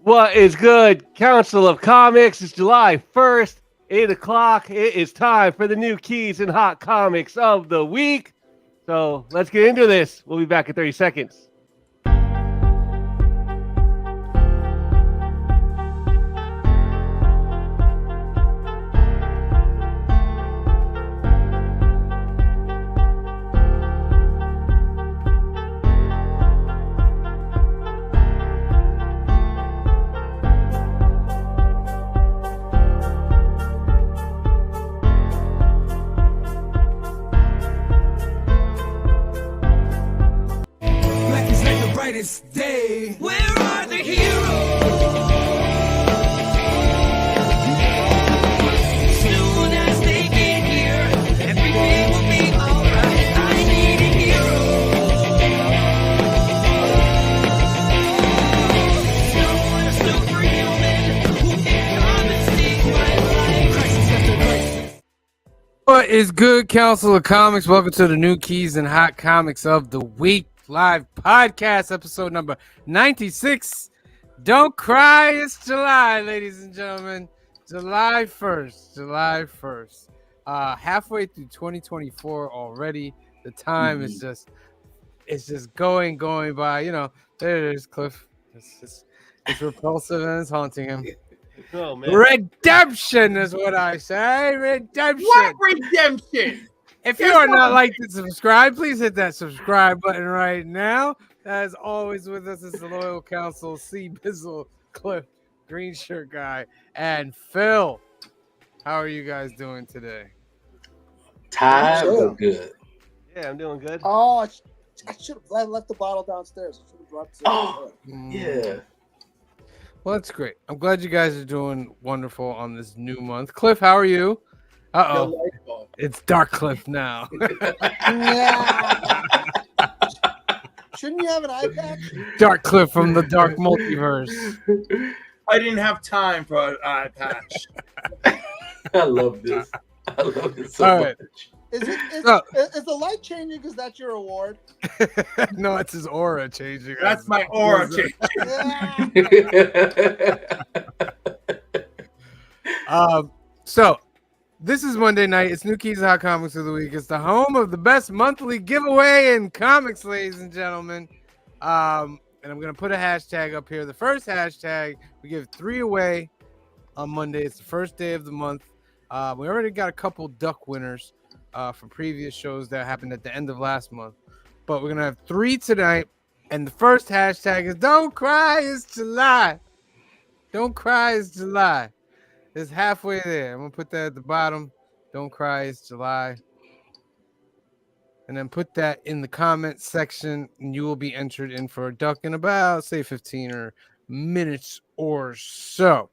What is good, Council of Comics? It's July 1st, 8 o'clock. It is time for the new keys and hot comics of the week. So let's get into this. We'll be back in 30 seconds. Black is like the brightest day. Where are the heroes? Soon as they get here, everything will be alright. I need a hero. Someone a superhuman who can come and save my life. Crisis after crisis. What is good, Council of Comics? Welcome to the new keys and hot comics of the week live podcast, episode number 96. Don't cry, it's July, ladies and gentlemen. July 1st. Halfway through 2024 already. The time is just going by. You know, there it is, Cliff. It's repulsive and it's haunting him. Oh, man. Redemption is what I say. Redemption. What redemption? If you are not like to subscribe, please hit that subscribe button right now. As always, with us is the loyal council, C Bizzle, Cliff, Green Shirt Guy, and Phil. How are you guys doing today? Tired, but good. Yeah, I'm doing good. Oh, I should have left the bottle downstairs. I should have dropped it. Oh, yeah. Well, that's great. I'm glad you guys are doing wonderful on this new month. Cliff, how are you? Uh-oh. It's Dark Cliff now. Yeah. Shouldn't you have an eye patch? Dark Cliff from the Dark Multiverse. I didn't have time for an eye patch. I love this. I love it so All right. much. Is the light changing because that's your award? No, it's his aura changing. That's my aura change. Yeah. So this is Monday night. It's New Keys and Hot Comics of the Week. It's the home of the best monthly giveaway in comics, ladies and gentlemen. And I'm gonna put a hashtag up here. The first hashtag, we give 3 away on Monday. It's the first day of the month. We already got a couple duck winners from previous shows that happened at the end of last month. But we're gonna have 3 tonight. And the first hashtag is Don't Cry, It's July. Don't cry, it's July. It's halfway there. I'm gonna put that at the bottom. Don't cry, it's July. And then put that in the comment section, and you will be entered in for a duck in about, say, 15 or minutes or so.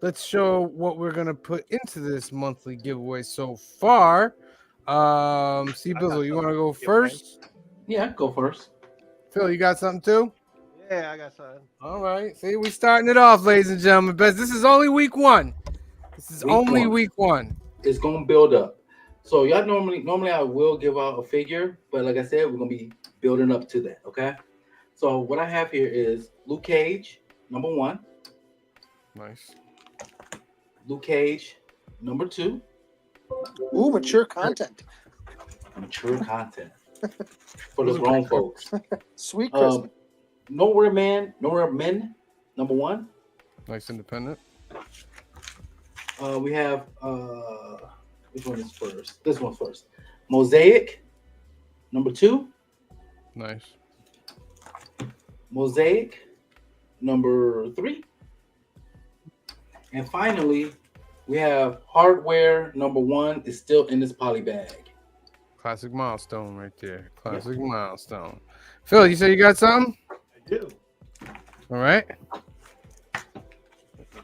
Let's show what we're gonna put into this monthly giveaway so far. See, Bizzle, you want to go first? Yeah, go first. Phil, you got something too? Yeah, I got something. All right. See, we starting it off, ladies and gentlemen. But this is only week 1. This is only week 1. It's gonna build up. So y'all normally I will give out a figure, but like I said, we're gonna be building up to that. Okay. So what I have here is Luke Cage, number 1. Nice. Luke Cage, number 2. Ooh, mature content. Mature content for the grown folks. Sweet Christmas. Nowhere Men, number 1. Nice independent. We have which one is first? This one's first. Mosaic, number 2. Nice. Mosaic, number 3. And finally, we have Hardware, number 1 is still in this poly bag. Classic milestone right there. Classic milestone. Phil, you say you got something? I do. All right.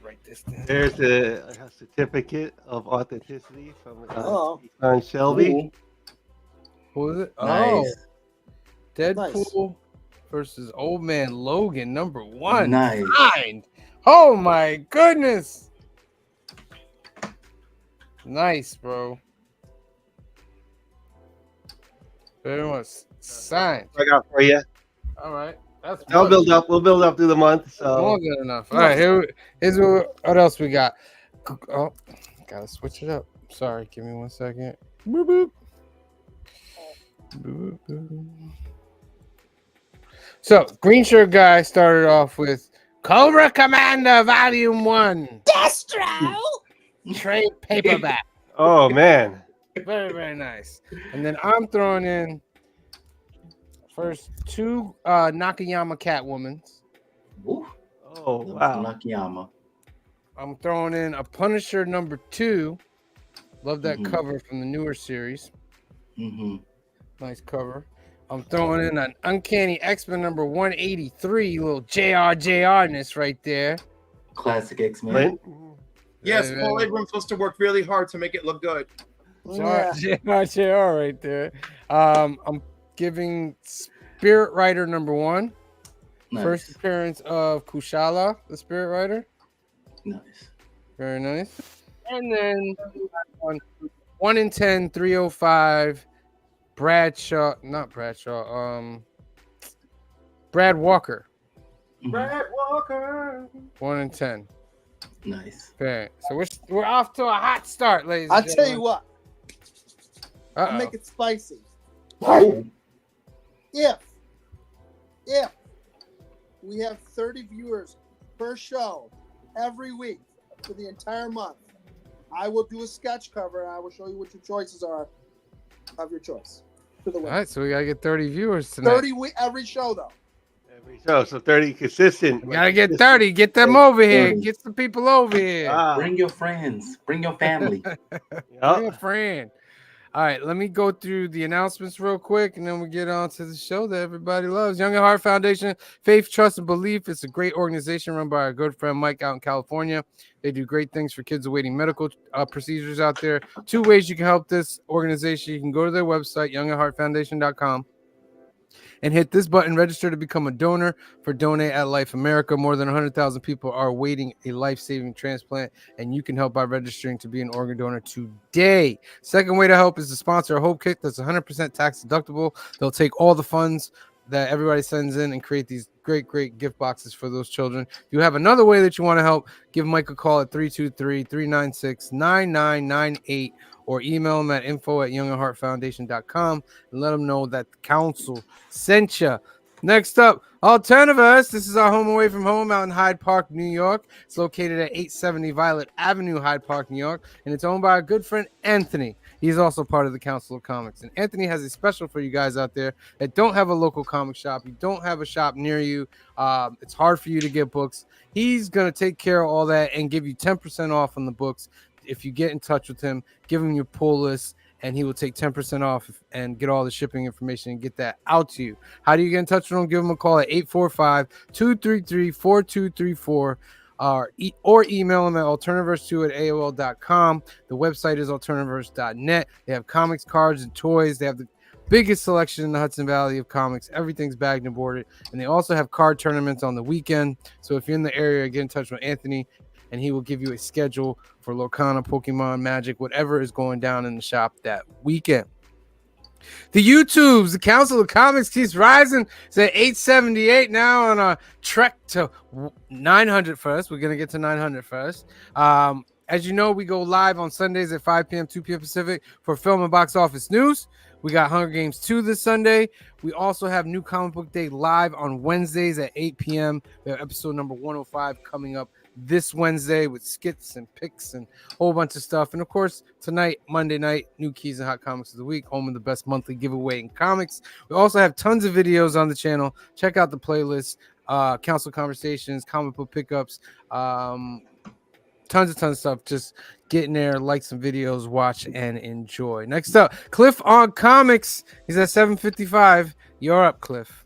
Write this down. There's a certificate of authenticity from Oh. John Shelby. Ooh, Who is it? nice. Oh, Deadpool versus Old Man Logan, number 1. Nice. Signed. Oh my goodness. Nice, bro. Very much signed. I got for you. All right. That's I'll build up. We'll build up through the month. more So than enough. All right, here's what else we got. Oh, gotta switch it up. Sorry, give me 1 second. Boop, boop. Boop, boop. So, Green Shirt Guy started off with Cobra Commander Volume 1. Destro. Trade paperback. oh man. Very, very nice. And then I'm throwing in first 2 Nakayama Catwomans. Ooh, Oh wow. Nakayama. I'm throwing in a Punisher number 2. Love that Mhm. cover from the newer series. Mm-hmm. Nice cover. I'm throwing in an Uncanny X-Men number 183, little JRJR-ness right there. Classic X-Men. Clint? Yes, Very, Paul very- Abrams supposed to work really hard to make it look good. Yeah. JRJR right there. I'm giving Spirit Rider number 1. Nice. First appearance of Kushala, the Spirit Rider. Nice. Very nice. And then 1 in 10, 305, Bradshaw, not Bradshaw, Brad Walker, Mhm. Brad Walker. 1 in 10. Nice. Okay, so we're off to a hot start, ladies. I'll and tell you gentlemen. what. I'll Uh-oh. make it spicy. Oh, If we have 30 viewers per show every week for the entire month, I will do a sketch cover and I will show you what your choices are of your choice for the All win. right, so we gotta get 30 viewers tonight. 30 every show though. Every show. So 30 consistent. We gotta get 30. Get them over here. 30. Get some people over here. Ah, bring your friends. Bring your family. Bring yeah. a friend. All right, let me go through the announcements real quick, and then we get on to the show that everybody loves. Young at Heart Foundation, Faith, Trust, and Belief. It's a great organization run by our good friend Mike out in California. They do great things for kids awaiting medical procedures out there. 2 ways you can help this organization. You can go to their website, youngatheartfoundation.com, and hit this button, register to become a donor for Donate at Life America. More than 100,000 people are awaiting a life-saving transplant, and you can help by registering to be an organ donor today. Second way to help is to sponsor a Hope Kit that's 100% tax deductible. They'll take all the funds that everybody sends in and create these great gift boxes for those children. If you have another way that you want to help, give Mike a call at 323-396-9998 or email him at info@youngatheartfoundation.com and let him know that the council sent you. Next up, Alternaverse. This is our home away from home out in Hyde Park, New York. It's located at 870 Violet Avenue, Hyde Park, New York, and it's owned by our good friend Anthony. He's also part of the Council of Comics, and Anthony has a special for you guys out there that don't have a local comic shop. You don't have a shop near you. It's hard for you to get books. He's gonna take care of all that and give you 10% off on the books if you get in touch with him. Give him your pull list, and he will take 10% off and get all the shipping information and get that out to you. How do you get in touch with him? Give him a call at 845-233-4234 or email him at alternaverse2@aol.com. The website is alternaverse.net. They have comics, cards, and toys. They have the biggest selection in the Hudson Valley of comics. Everything's bagged and boarded. And they also have card tournaments on the weekend. So if you're in the area, get in touch with Anthony, and he will give you a schedule for Locana, Pokemon, Magic, whatever is going down in the shop that weekend. The YouTubes, the Council of Comics keeps rising. It's at 878 now on a trek to 900 first. We're going to get to 900 first. As you know, we go live on Sundays at 5 p.m., 2 p.m. Pacific for film and box office news. We got Hunger Games 2 this Sunday. We also have New Comic Book Day live on Wednesdays at 8 p.m. We have episode number 105 coming up this Wednesday with skits and picks and a whole bunch of stuff. And of course, tonight, Monday night, New Keys and Hot Comics of the Week, home of the best monthly giveaway in comics. We also have tons of videos on the channel. Check out the playlist, Council Conversations, comic book pickups, tons of stuff. Just get in there, like some videos, watch, and enjoy. Next up, Cliff on Comics. He's at 7:55. You're up, Cliff.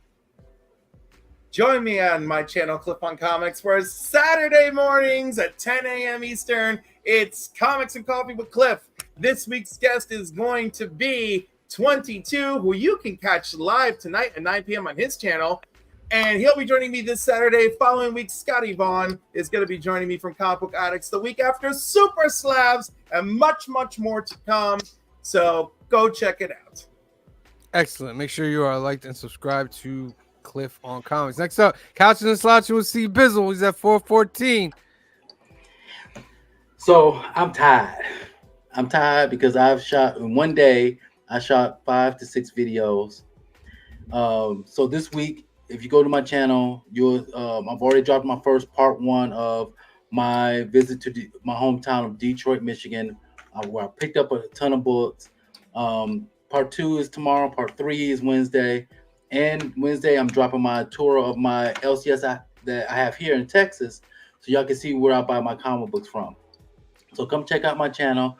Join me on my channel, Cliff on Comics, where Saturday mornings at 10 a.m. Eastern, it's Comics and Coffee with Cliff. This week's guest is going to be 22, who you can catch live tonight at 9 p.m. on his channel. And he'll be joining me this Saturday. Following week, Scotty Vaughn is going to be joining me from Comic Book Addicts the week after, Super Slabs, and much more to come. So go check it out. Excellent. Make sure you are liked and subscribed to Cliff on Comics. Next up, Couching and Slouching with C Bizzle. He's at 414. So I'm tired. I'm tired because I've shot in one day. I shot 5 to 6 videos. So this week, if you go to my channel, you'll I've already dropped my first part 1 of my visit to my hometown of Detroit, Michigan, where I picked up a ton of books. Part 2 is tomorrow. Part 3 is Wednesday. And Wednesday, I'm dropping my tour of my LCS that I have here in Texas, so y'all can see where I buy my comic books from. So come check out my channel.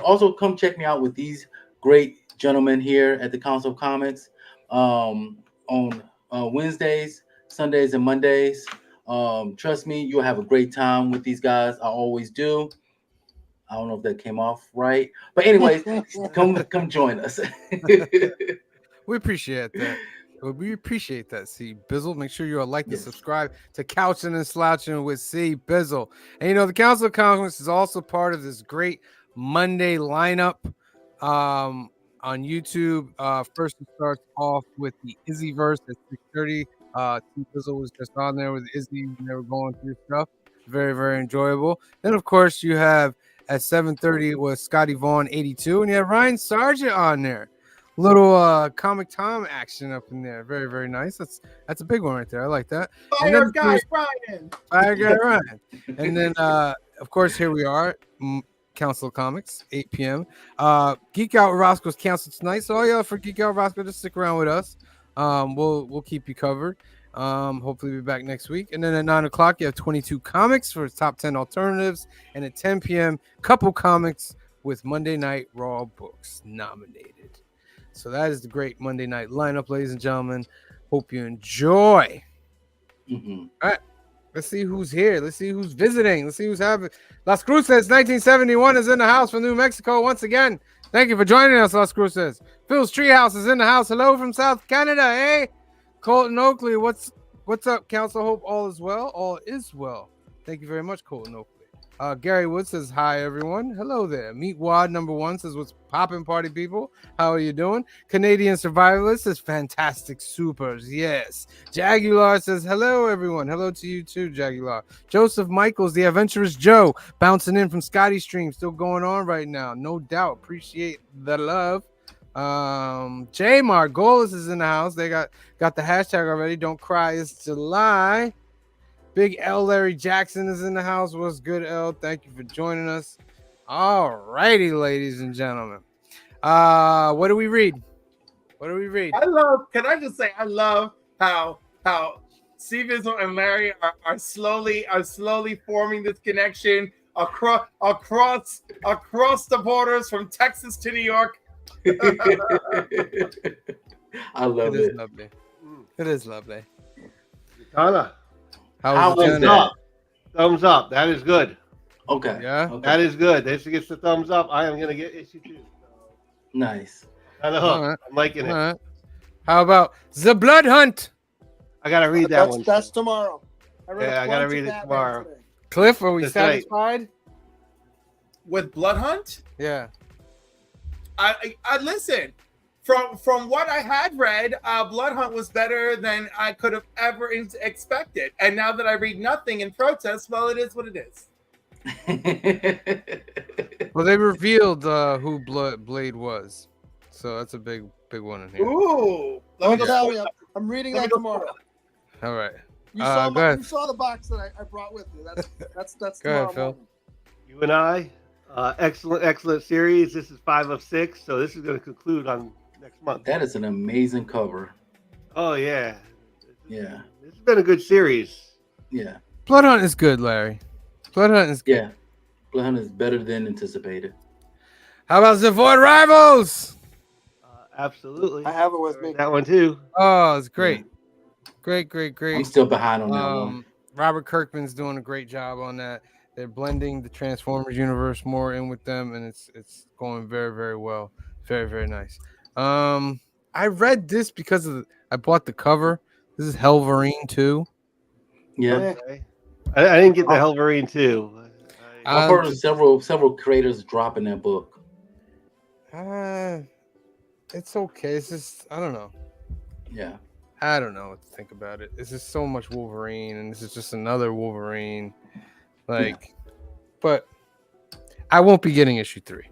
Also, come check me out with these great gentlemen here at the Council of Comics on Wednesdays, Sundays, and Mondays. Trust me, you'll have a great time with these guys. I always do. I don't know if that came off right, but anyways, come join us. We appreciate that. We appreciate that, C Bizzle. Make sure you like and Yes. subscribe to Couching and Slouching with C Bizzle. And you know, the Council of Comics is also part of this great Monday lineup on YouTube. First, it starts off with the Izzyverse at 6:30. C Bizzle was just on there with Izzy, and they were going through stuff. Very, very enjoyable. Then, of course, you have at 7:30 was Scotty Vaughn 82, and you have Ryan Sargent on there. Little Comic Tom action up in there. Very, very nice. That's a big one right there. I like that. And Fire then, guy Ryan. Fire guy Ryan. And then, of course, here we are, Council of Comics, 8 p.m. Geek Out with Roscoe's canceled tonight, so all y'all for Geek Out with Roscoe, just stick around with us. We'll keep you covered. Hopefully be back next week. And then at 9 o'clock, you have 22 comics for top 10 alternatives. And at 10 p.m., couple comics with Monday Night Raw books nominated. So that is the great Monday night lineup, ladies and gentlemen. Hope you enjoy. Mm-hmm. All right. Let's see who's here. Let's see who's visiting. Let's see who's having. Las Cruces 1971 is in the house from New Mexico once again. Thank you for joining us, Las Cruces. Phil's Treehouse is in the house. Hello from South Canada, eh? Colton Oakley, what's up, Council? Hope all is well. All is well. Thank you very much, Colton Oakley. Gary Wood says hi, everyone. Hello there. Meet Wad #1 says what's poppin', party people. How are you doing? Canadian Survivalist says fantastic supers. Yes. Jagular says hello, everyone. Hello to you too, Jagular. Joseph Michaels, the Adventurous Joe, bouncing in from Scotty Stream, still going on right now. No doubt. Appreciate the love. J Margolis is in the house. They got the hashtag already. Don't cry, it's July. Big L Larry Jackson is in the house. What's good, L? Thank you for joining us. All righty, ladies and gentlemen. What do we read? Can I just say I love how C Bizzle and Larry are slowly forming this connection across the borders from Texas to New York. I love It is it. lovely. It is lovely. Anna, How was Thumbs the up. thumbs up. That is good. Okay. Yeah? Okay. That is good. This gets the thumbs up. I am going to get issue 2. Nice. On the hook. All right. I'm liking it. All right. How about The Blood Hunt? I got to read that one. That's tomorrow. read Yeah, a I gotta bunch of read it Batman tomorrow. today. Cliff, are we That's right. satisfied? With Blood Hunt, Yeah. I listen. From what I had read, Blood Hunt was better than I could have ever expected. And now that I read nothing in protest, well, it is what it is. Well, they revealed who Blade was, so that's a big one in here. Ooh, let me Don't go. tell me. I'm reading Let me that go- tomorrow. All right. You Go saw ahead. you saw the box that I brought with you. That's Go ahead, tomorrow Phil. morning. You and I, excellent series. This is 5 of 6, so this is going to conclude on next month. That is an amazing cover. Oh yeah, Yeah. this has been a good series. Yeah. Blood Hunt is good, Larry. Blood Hunt is good. Yeah. Blood Hunt is better than anticipated. How about the Void Rivals? Absolutely, I have it with me. that one too. Oh, it's great. Great. I'm still behind on that one. Robert Kirkman's doing a great job on that. They're blending the Transformers universe more in with them, and it's going very, very well. Very, very nice. I read this because I bought the cover. This is Helverine 2. Yeah. Okay. I didn't get the Helverine too. I've heard of several creators dropping that book. It's okay. It's just I don't know. Yeah. I don't know what to think about it. This is so much Wolverine, and this is just another Wolverine. Like, but I won't be getting issue 3.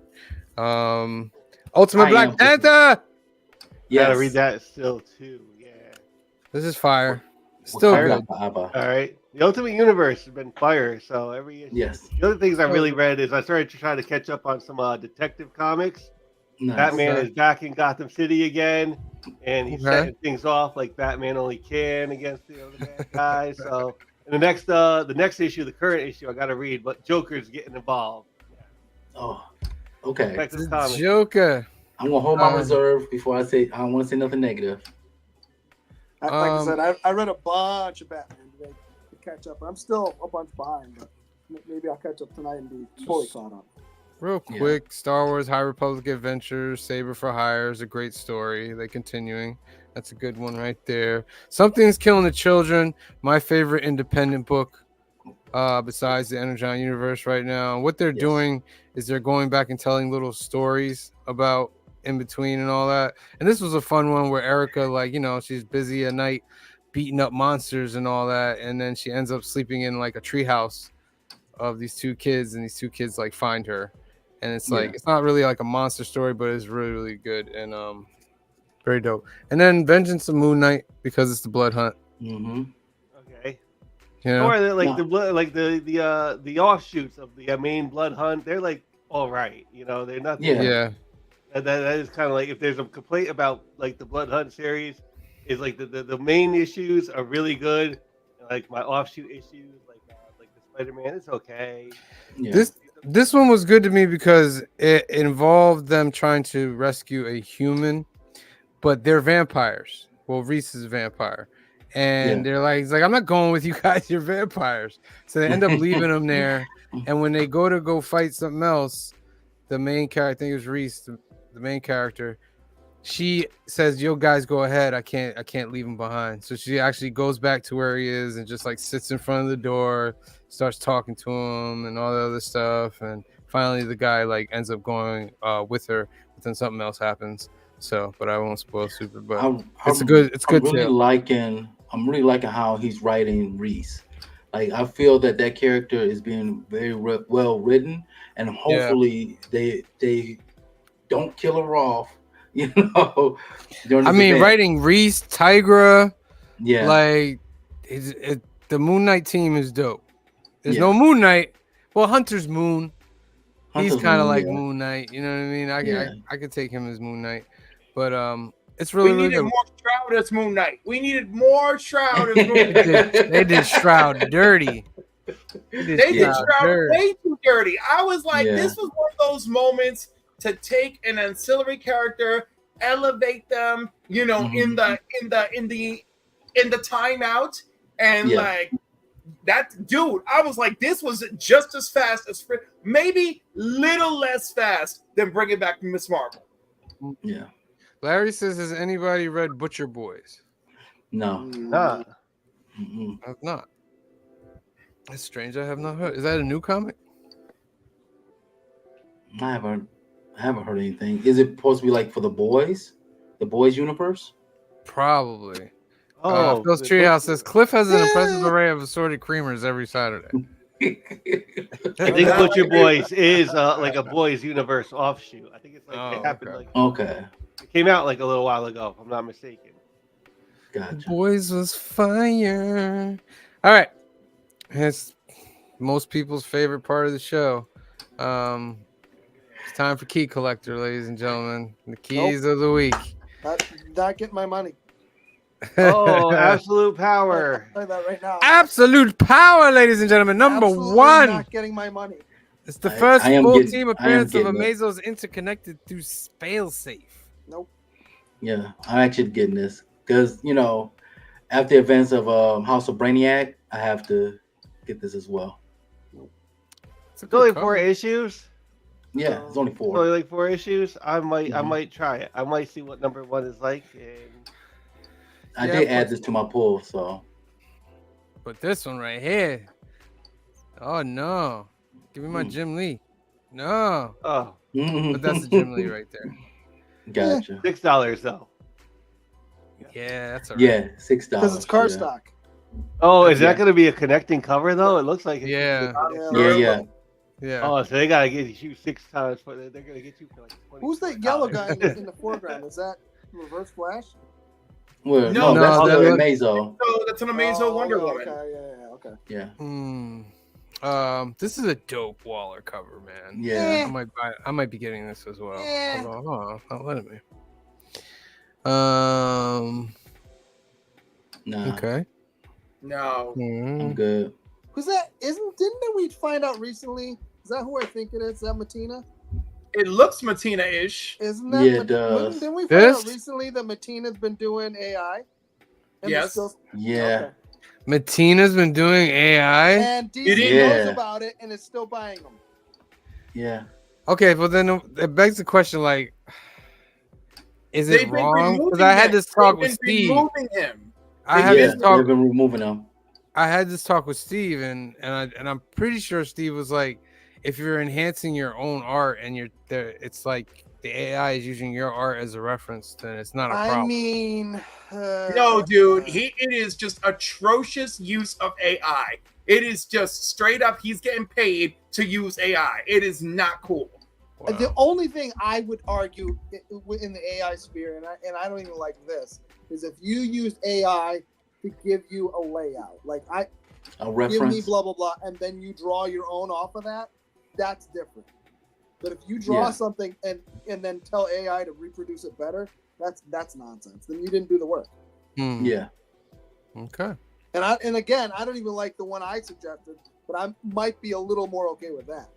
Ultimate I Black am. Panther. Gotta read Yes. that still too. Yeah. This is fire. Still Wakanda good. forever. All right. The Ultimate Universe has been fire. So every issue. Yes. The other things I really read is I started to try to catch up on some detective comics. Nice. Batman Okay. is back in Gotham City again, and he's Okay. setting things off like Batman only can against the bad guys. So, and the next issue, the current issue, I got to read, but Joker's getting involved. Oh, okay. Detective Comics. Joker. I'm gonna hold my Um, reserve before I say. I don't want to say nothing negative. Like I said, I read a bunch of Batman today to catch up. I'm still a bunch behind, but maybe I'll catch up tonight and be fully caught up. Real Yeah. quick, Star Wars High Republic Adventures, Saber for Hire is a great story. They continuing. That's a good one right there. Something's Killing the Children, my favorite independent book besides the Energon universe right now. What they're Yes. doing is they're going back and telling little stories about in between and all that. And this was a fun one where Erica, like, you know, she's busy at night beating up monsters and all that, and then she ends up sleeping in like a treehouse of these 2 kids, and these 2 kids like find her. And it's like it's not really like a monster story, but it's really, really good and very dope. And then Vengeance of Moon Knight because it's the Blood Hunt. Mm-hmm. Okay. You know? Or like No. the blood, like the offshoots of the main Blood Hunt. They're like all right, you know. They're not. Yeah. Yeah. That is kind of like if there's a complaint about like the Blood Hunt series, is like the main issues are really good. Like my offshoot issues, like the Spider-Man, it's okay. Yeah. This one was good to me because it involved them trying to rescue a human, but they're vampires. Well, Reese is a vampire. And they're like, he's like, I'm not going with you guys, you're vampires. So they end up leaving him there. And when they go fight something else, the main character, I think it was Reese, the main character, she says, yo guys go ahead. I can't leave him behind. So she actually goes back to where he is and just like sits in front of the door, starts talking to him and all the other stuff. And finally the guy like ends up going with her, but then something else happens. So, but I won't spoil super, but it's good I'm really tale. I'm really liking how he's writing Reese. Like I feel that character is being very well written, and hopefully they don't kill her off. You know, I mean, writing Reese, Tigra, yeah, like the Moon Knight team is dope. There's no Moon Knight. Well, Hunter's Moon. He's kind of like Moon Knight. You know what I mean? I could take him as Moon Knight, but it's really We needed good. more Shroud as Moon Knight. We needed more Shroud as Moon Knight. They did Shroud dirty. They did Shroud way too dirty. I was like, this was one of those moments to take an ancillary character, elevate them, you know, in the timeout, and like that dude. I was like, this was just as fast as maybe little less fast than bringing back Miss Marvel. Yeah. Larry says, has anybody read Butcher Boys? No. I've not. That's strange. I have not heard. Is that a new comic? I haven't heard anything. Is it supposed to be like for the boys universe? Probably. Oh, Phil's Treehouse says Cliff has an impressive array of assorted creamers every Saturday. I think Butcher Boys is like a boys universe offshoot. I think it's like it happened it came out like a little while ago, if I'm not mistaken. Gotcha. Boys was fire. All right. It's most people's favorite part of the show. It's time for Key Collector, ladies and gentlemen. The keys of the week. Not getting my money. Oh, absolute power. I'll tell you that right now. Absolute power, ladies and gentlemen. Number Absolutely one. Not getting my money. It's the first I am full getting- team I am appearance of getting it. Amazo's interconnected through Failsafe. Nope. Yeah, I'm actually getting this because after the events of House of Brainiac, I have to get this as well. It's only 4 issues. Yeah, it's only 4. It's only like 4 issues. I might try it. I might see what number 1 is like. And I did add this to my pull, so. But this one right here. Oh no! Give me my Jim Lee. No. Yeah, that's all right. Yeah, $6. Because it's cardstock. Oh, is Yeah. that going to be a connecting cover though? It looks like it's Yeah. Yeah. Yeah. Oh, so they gotta get you 6 times for that. They're gonna get you for like 20. Who's that yellow guy in the foreground? Is that Reverse Flash? Well, No, no, that's that the look- Mazo. So that's an Amazo Wonder Woman. Okay, yeah, okay. Yeah. This is a dope Waller cover, man. Yeah. I might be getting this as well. Eh. Hold on, not letting me. Nah, Okay. No. I'm good. Who's that? Didn't we find out recently? Is that who I think it is? Is that Matina? It looks Matina-ish. Isn't that? Yeah, it does. Didn't we find out This? recently that Matina's been doing AI? And Yes. Yeah. Matina's been doing AI. And DC didn't- knows Yeah. about it and is still buying them. Yeah. Okay, but then it begs the question, like, is it They've been wrong? removing Because I had him. this talk They've with been Steve. removing him. I had Yeah, this talk. they've been removing them. I had this talk with Steve, and I'm pretty sure Steve was like, if you're enhancing your own art and you're there, it's like the AI is using your art as a reference, then it's not a problem. I mean, No, dude, it is just atrocious use of AI. It is just straight up. He's getting paid to use AI. It is not cool. Wow. The only thing I would argue in the AI sphere, and I don't even like this, is if you use AI to give you a layout, like A give me reference. blah blah blah, and then you draw your own off of that, that's different. But if you draw Yeah. something and then tell AI to reproduce it better, that's nonsense. Then you didn't do the work. Yeah. Okay. And again, I don't even like the one I suggested, but I might be a little more okay with that.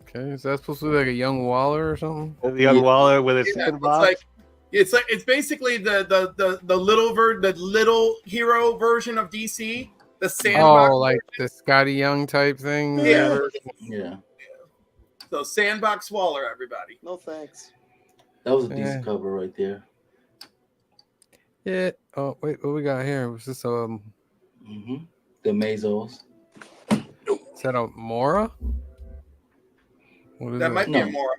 Okay. Is that supposed to be like a young Waller or something? The young Waller with his Yeah, sandbox. it's basically the little hero version of DC. The sandbox. Oh, like the Scotty Young type thing. Yeah. Yeah. So sandbox Waller, everybody. No thanks. That was a Yeah. decent cover right there. Yeah. Oh wait, what we got here? Was this The Mazos. is that a Mora? What is That it? might be No. a more.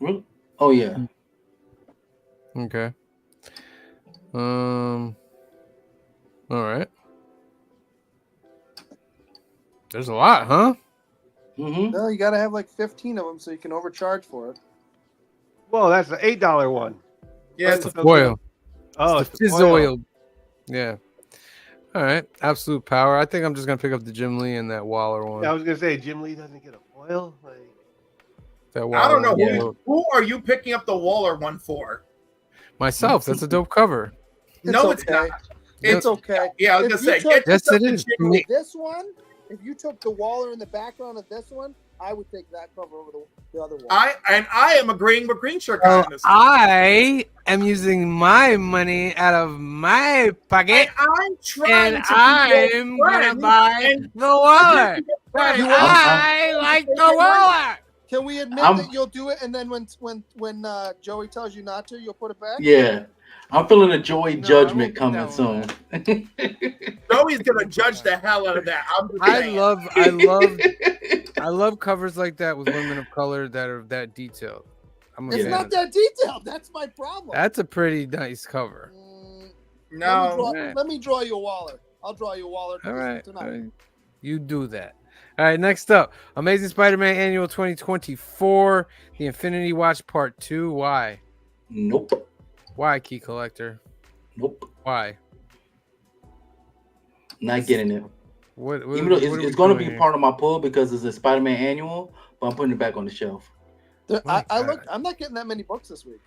Really? Oh yeah. Okay. All right. There's a lot, huh? No, you got to have like 15 of them so you can overcharge for it. Whoa, that's the $8 one. Yeah, it's It's the foil. Oh, It's it's the the fizz foil. oil. Yeah. All right. Absolute power. I think I'm just gonna pick up the Jim Lee and that Waller one. Yeah, I was gonna say Jim Lee doesn't get a foil. Like, That I don't know Waller Yeah. one. who are you picking up the Waller one for? Myself. That's a dope cover. No, it's okay. not. It's okay. Yeah, I was If gonna you say. took- Get Yes, yourself it the is. Jim Lee. This one, if you took the Waller in the background of this one, I would take that cover over the other one. I am agreeing with Green Shirt guy Well, on this one. I am using my money out of my pocket, And I'm trying and to be your I'm gonna friend, buy and the Waller. friend. But You I like the Waller. Can we admit I'm- that you'll do it, and then when Joey tells you not to, you'll put it back? Yeah. I'm feeling a Joy No, I judgment won't coming do soon. Joey's gonna judge the hell out of that. I'm just I saying. love covers like that with women of color that are that detailed. I'm a It's fan not of that detailed. That's my problem. That's a pretty nice cover. No. Let me draw you a Waller. I'll draw you a Waller All right, tonight. all right. You do that. All right, next up, Amazing Spider-Man Annual 2024, The Infinity Watch Part 2. Why? Nope. Why, Key Collector? Nope. Why? Not getting it. What Even though what are we it's going to doing be here? part of my pull because it's a Spider-Man annual, but I'm putting it back on the shelf. My I God. look. I'm not getting that many books this week.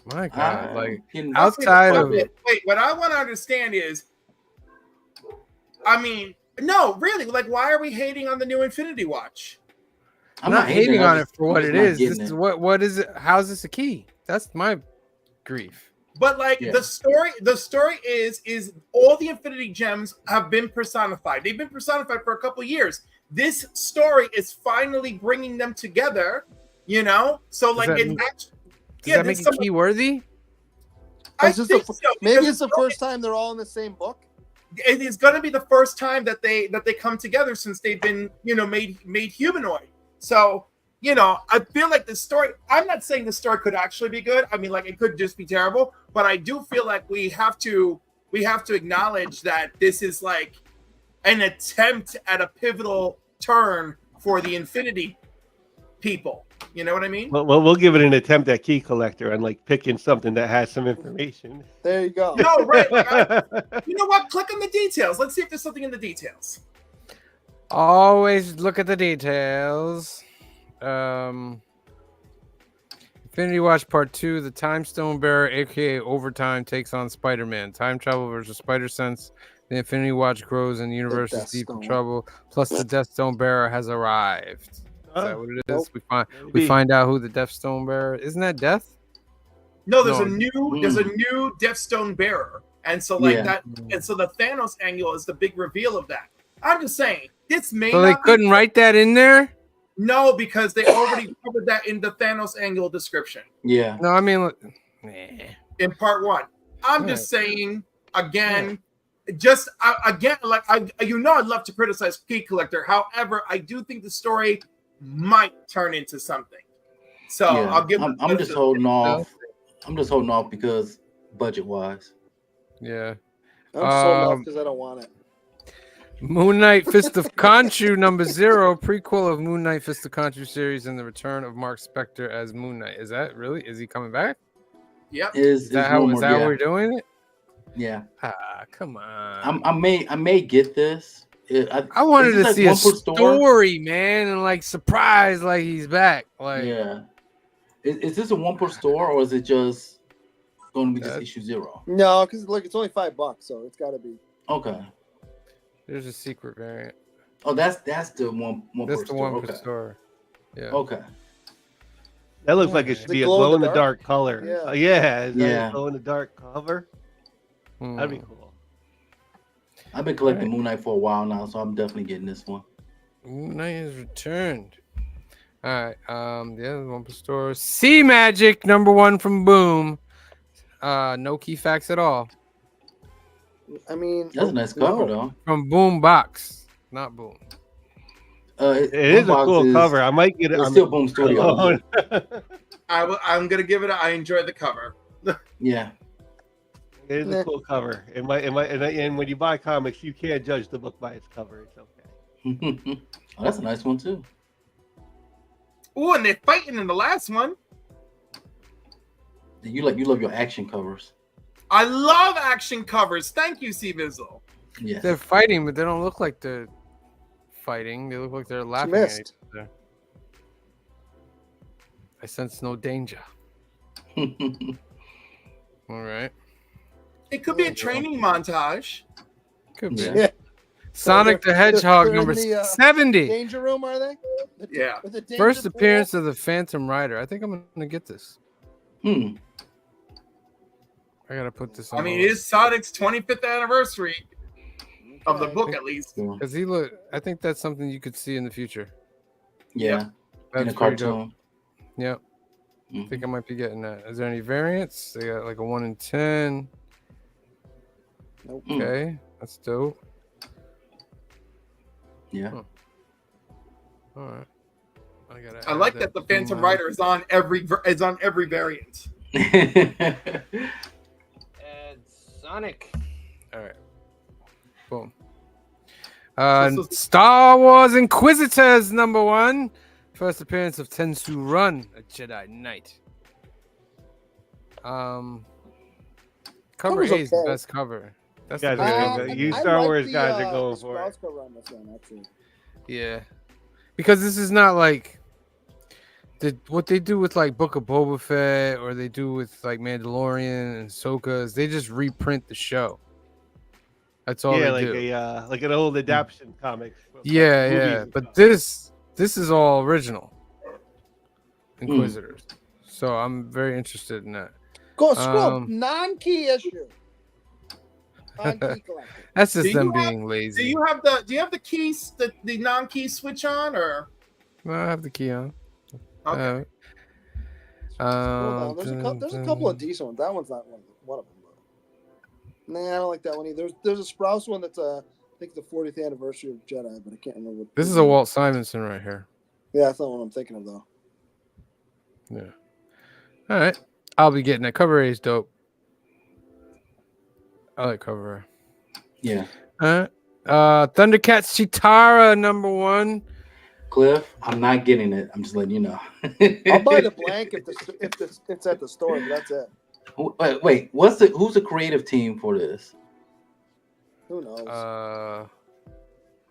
My God, like Getting- outside of Wait, what I want to understand is, I mean, no, really, like, why are we hating on the new Infinity Watch? I'm not hating I'm on it just- for I'm what just it not is. getting This is it. what is it? How's this a key? That's my grief. But like Yeah. the story is all the Infinity Gems have been personified. They've been personified for a couple years. This story is finally bringing them together. You know, so Does like that it mean- actually. Does that make it key worthy? I It's just think the- so, Maybe because it's the first time they're all in the same book. it is going to be the first time that they come together since they've been made humanoid. So you know, I feel like the story. I'm not saying the story could actually be good. I mean, like it could just be terrible. But I do feel like we have to acknowledge that this is like an attempt at a pivotal turn for the Infinity people. You know what I mean? Well, we'll give it an attempt at key collector and like picking something that has some information. There you go. No, right? Like you know what? Click on the details. Let's see if there's something in the details. Always look at the details. Infinity Watch Part 2, the Time Stone Bearer, aka Overtime, takes on Spider-Man. Time travel versus Spider-Sense. The Infinity Watch grows and the universe is Death deep in Stone. trouble. Plus, the Death Stone Bearer has arrived. Is that what it is? Nope. We Maybe. find out who the Death Stone Bearer is. Isn't that Death? No, there's No. a new Death Stone bearer, and so like Yeah. that, and so the Thanos angle is the big reveal of that. I'm just saying this may So they not couldn't write that in there? no, because they already covered that in the Thanos angle description Yeah. No, I mean, nah. in part 1. I'm just saying again, just again, like I'd love to criticize Key Collector. However, I do think the story might turn into something. So Yeah. I'll give. I'm just holding off. I'm just holding off because budget wise. Yeah. I'm so off because I don't want it. Moon Knight Fist of Khonshu #0, prequel of Moon Knight Fist of Khonshu series and the return of Mark Spector as Moon Knight. Is that really? Is he coming back? Yep. Is that how rumored, yeah. we're doing it? Yeah. Ah, come on. I may get this. I wanted is to this see a one per store? story, man, and like surprise, like he's back. Like, Yeah. Is this a one per store or is it just going to be just issue 0? No, because look, it's only $5, so it's got to be. Okay. there's a secret variant. Oh, that's the one That's per the store. one per Okay. store. Yeah. Okay. That looks like it should The be a glow in glow in the the dark color. Yeah. Yeah. Is that Yeah. a glow in the dark cover? Hmm. That'd be cool. I've been collecting Moon Knight for a while now, so I'm definitely getting this one. Moon Knight has returned. All right. The other one per store. Sea Magic #1 from Boom. No key facts at all. I mean, That's a nice cover, no. though. From Boom Box, not Boom. It is a cool cover. I might get it. It's still Boom Studio. I'm gonna give it. I enjoy the cover. Yeah. It is a cool cover. And when you buy comics, you can't judge the book by its cover. It's okay. Oh, that's a nice one too. Oh, and they're fighting in the last one. You love your action covers. I love action covers. Thank you, C Bizzle. Yeah. They're fighting, but they don't look like they're fighting. They look like they're laughing at each missed. other. I sense no danger. All right. It could be a training montage. Could be. Yeah. Yeah. Sonic the Hedgehog they're in number the, 70. Danger room, are they? Yeah. With the danger First pool? appearance of the Phantom Rider. I think I'm going to get this. Hmm. I got to put this on. I mean, it is Sonic's 25th anniversary of the book, at least. Yeah. Because he look, I think that's something you could see in the future. Yeah. In That's a pretty dope. cartoon. Yep. I Mhm. think I might be getting that. Is there any variants? They got like a 1 in 10. Nope. Okay, that's dope. Yeah. Huh. All right. I like that the Phantom Rider is on every variant. And Sonic. All right. Boom. Star Wars Inquisitors #1. First appearance of Tensu Run, a Jedi Knight. Cover Cover's A is the okay. best cover. That's Guys the are best gonna cover. go- you Star Wars guys are going for it. Sprouse cover on this one, actually. Yeah, because this is not like what they do with like Book of Boba Fett or they do with like Mandalorian and Ahsoka is they just reprint the show. That's all Yeah, they like do. like an old adaptation comic. Yeah, movies yeah. and But stuff. this is all original Inquisitors. So I'm very interested in that. Go scroll. Um, Non-key issue. On key collector. That's just Do them you have- being Do lazy. you have the keys, the non-key switch on, or No, I have the key on. okay? Hold on. There's a couple of decent ones. That one's not one of them. But... Nah, I don't like that one either. There's a Sprouse one that's I think the 40th anniversary of Jedi, but I can't remember. This is a Walt Simonson right here. Yeah, that's not what I'm thinking of though. Yeah. All right. I'll be getting that. Cover A is dope. I like cover Yeah. A. Thundercats Chitara #1. Cliff, I'm not getting it. I'm just letting you know. I'll buy the blank if it's at the store, but that's it. Wait, who's the creative team for this? Who knows?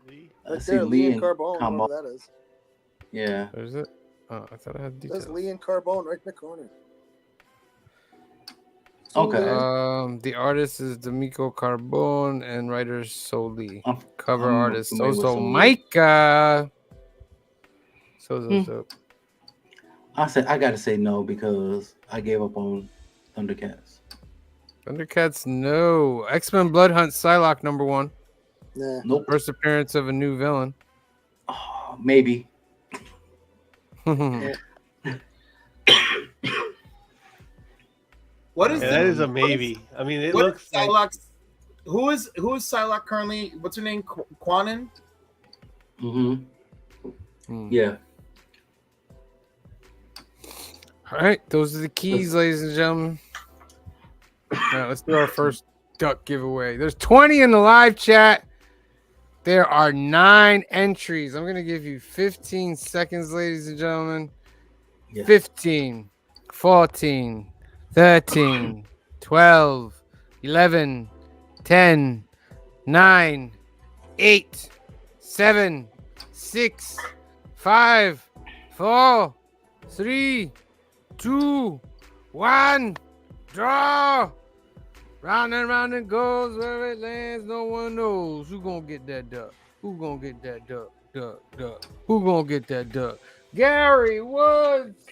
Lee? I Right see there, Lee and and Carbone, Carbone. whoever that is. Yeah. Is it? Oh, I thought I had details. There's Lee and Carbone right in the corner. Okay. The artist is D'Amico Carbone and writer Soli. I'm Cover artist familiar with Soso Soli. Micah. Soso's dope. I gotta say no because I gave up on Thundercats. Thundercats, no. X-Men Blood Hunt Psylocke #1. Nah. Nope. First appearance of a new villain. Oh, maybe. What is Yeah, the, that is a maybe. I mean, it what looks is like Psylocke's? Who is Psylocke currently? What's her name? Quanon? Mm-hmm. Yeah. All right, those are the keys, ladies and gentlemen. All right, let's do our first duck giveaway. There's 20 in the live chat. There are 9 entries. I'm going to give you 15 seconds, ladies and gentlemen. Yeah. 15, 14, 13, 12, 11, 10, 9, 8, 7, 6, 5, 4, 3, 2, 1. Draw. Round and round it goes, where it lands, no one knows. Who gonna get that duck? Who gonna get that duck? Duck. Who gonna get that duck? Gary Woods.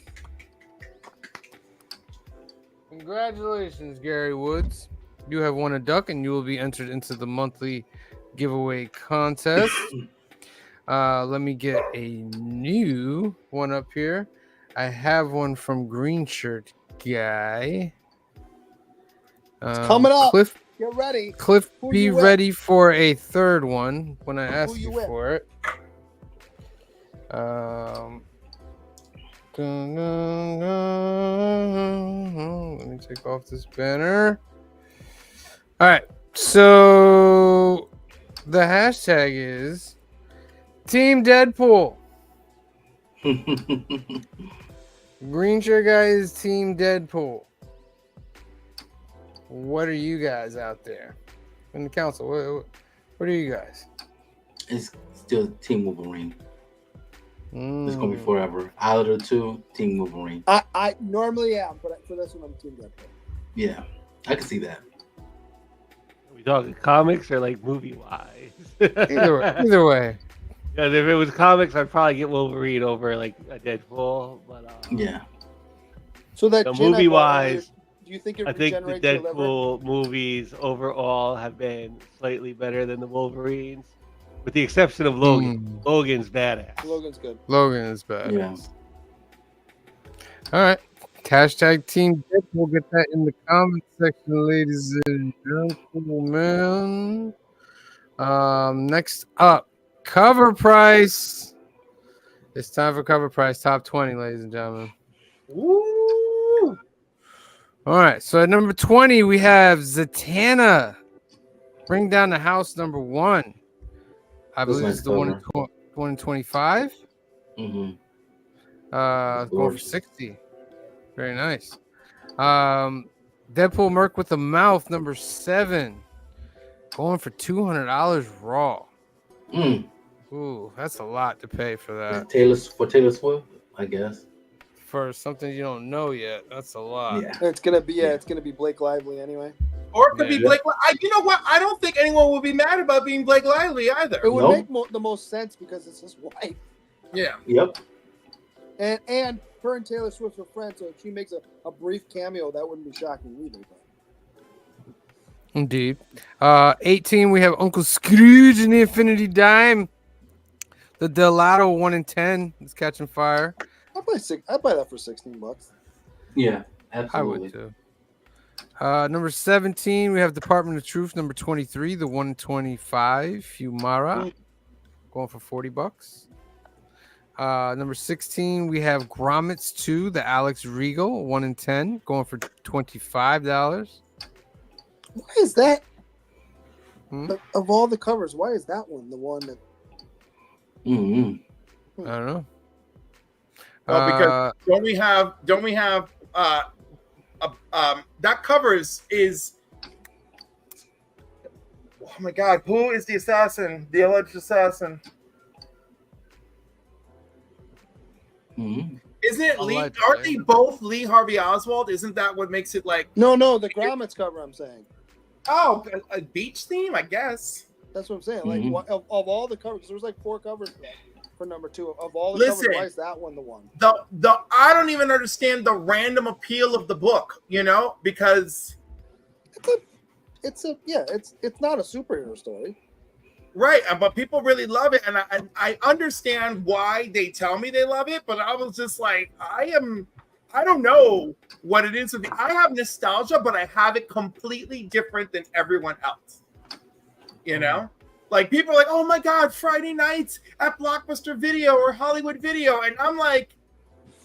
Congratulations, Gary Woods. You have won a duck and you will be entered into the monthly giveaway contest. Let me get a new one up here. I have one from Green Shirt Guy. Coming up. Cliff, Get ready. Who be you with? ready for a third one when I ask you you with? for it. Let me take off this banner. All right, so the hashtag is Team Deadpool. Green Shirt Guy is Team Deadpool. What are you guys out there in the council? What are you guys? It's still Team Wolverine. It's gonna be Mm. forever. Out of the two, Team Wolverine. I normally am, but for this one, I'm Team Deadpool. Yeah, I can see that. Are we talking comics or like movie wise? Either way. Because if it was comics, I'd probably get Wolverine over like a Deadpool. But Yeah. So that the gin I movie bought earlier, wise, do you think it I think the regenerates your liver? Deadpool movies overall have been slightly better than the Wolverines, with the exception of Logan. Logan's badass. Logan's good. Logan is bad. Yeah. All right. Hashtag Team Deadpool. Get that in the comment section, ladies and gentlemen. Next up, cover price. It's time for cover price. Top 20, ladies and gentlemen. Woo! All right. So at number 20, we have Zatanna. Bring down the house #1. I believe nice it's the one in 25. Mm-hmm. Going for Gorgeous. 60. Very nice. Deadpool Merc with the Mouth #7. Going for $200 raw. Ooh, that's a lot to pay for that. Taylor Swift, I guess. For something you don't know yet. That's a lot. Yeah. It's gonna be Blake Lively anyway. Or it could be Yeah. Blake. You know what? I don't think anyone will be mad about being Blake Lively either. It would Nope. make the most sense because it's his wife, Yeah. Yep. and her and Taylor Swift are friends. So if she makes a brief cameo, that wouldn't be shocking either. But Indeed. 18, we have Uncle Scrooge and the Infinity Dime. The Delato 1 in 10 is catching fire. I'd buy that for $16. Yeah. I Absolutely. would too. Number 17, we have Department of Truth. Number 23, the 1 in 25, Fumara. Going for $40. Number 16, we have Grommets 2, the Alex Regal, 1 in 10, going for $25. Why is that? Hmm? Of all the covers, why is that one the one that? Mm-hmm. I don't know. Well, because don't we have that covers is oh my god, who is the assassin? The alleged assassin? Mm-hmm. Isn't it Lee? Allegedly. Aren't they both Lee Harvey Oswald? Isn't that what makes it like No, the Grommets cover. I'm saying a beach theme? I guess. that's what I'm saying. Mhm. Like of all the covers, there was like 4 covers for number 2. Of all the Listen. covers, why is that one the one? The I don't even understand the random appeal of the book. You know, because It's not a superhero story. right, but people really love it, and I understand why they tell me they love it, but I was just like, I don't know what it is with me. I have nostalgia, but I have it completely different than everyone else. You know, like people are like, oh my god, Friday nights at Blockbuster Video or Hollywood Video, and I'm like,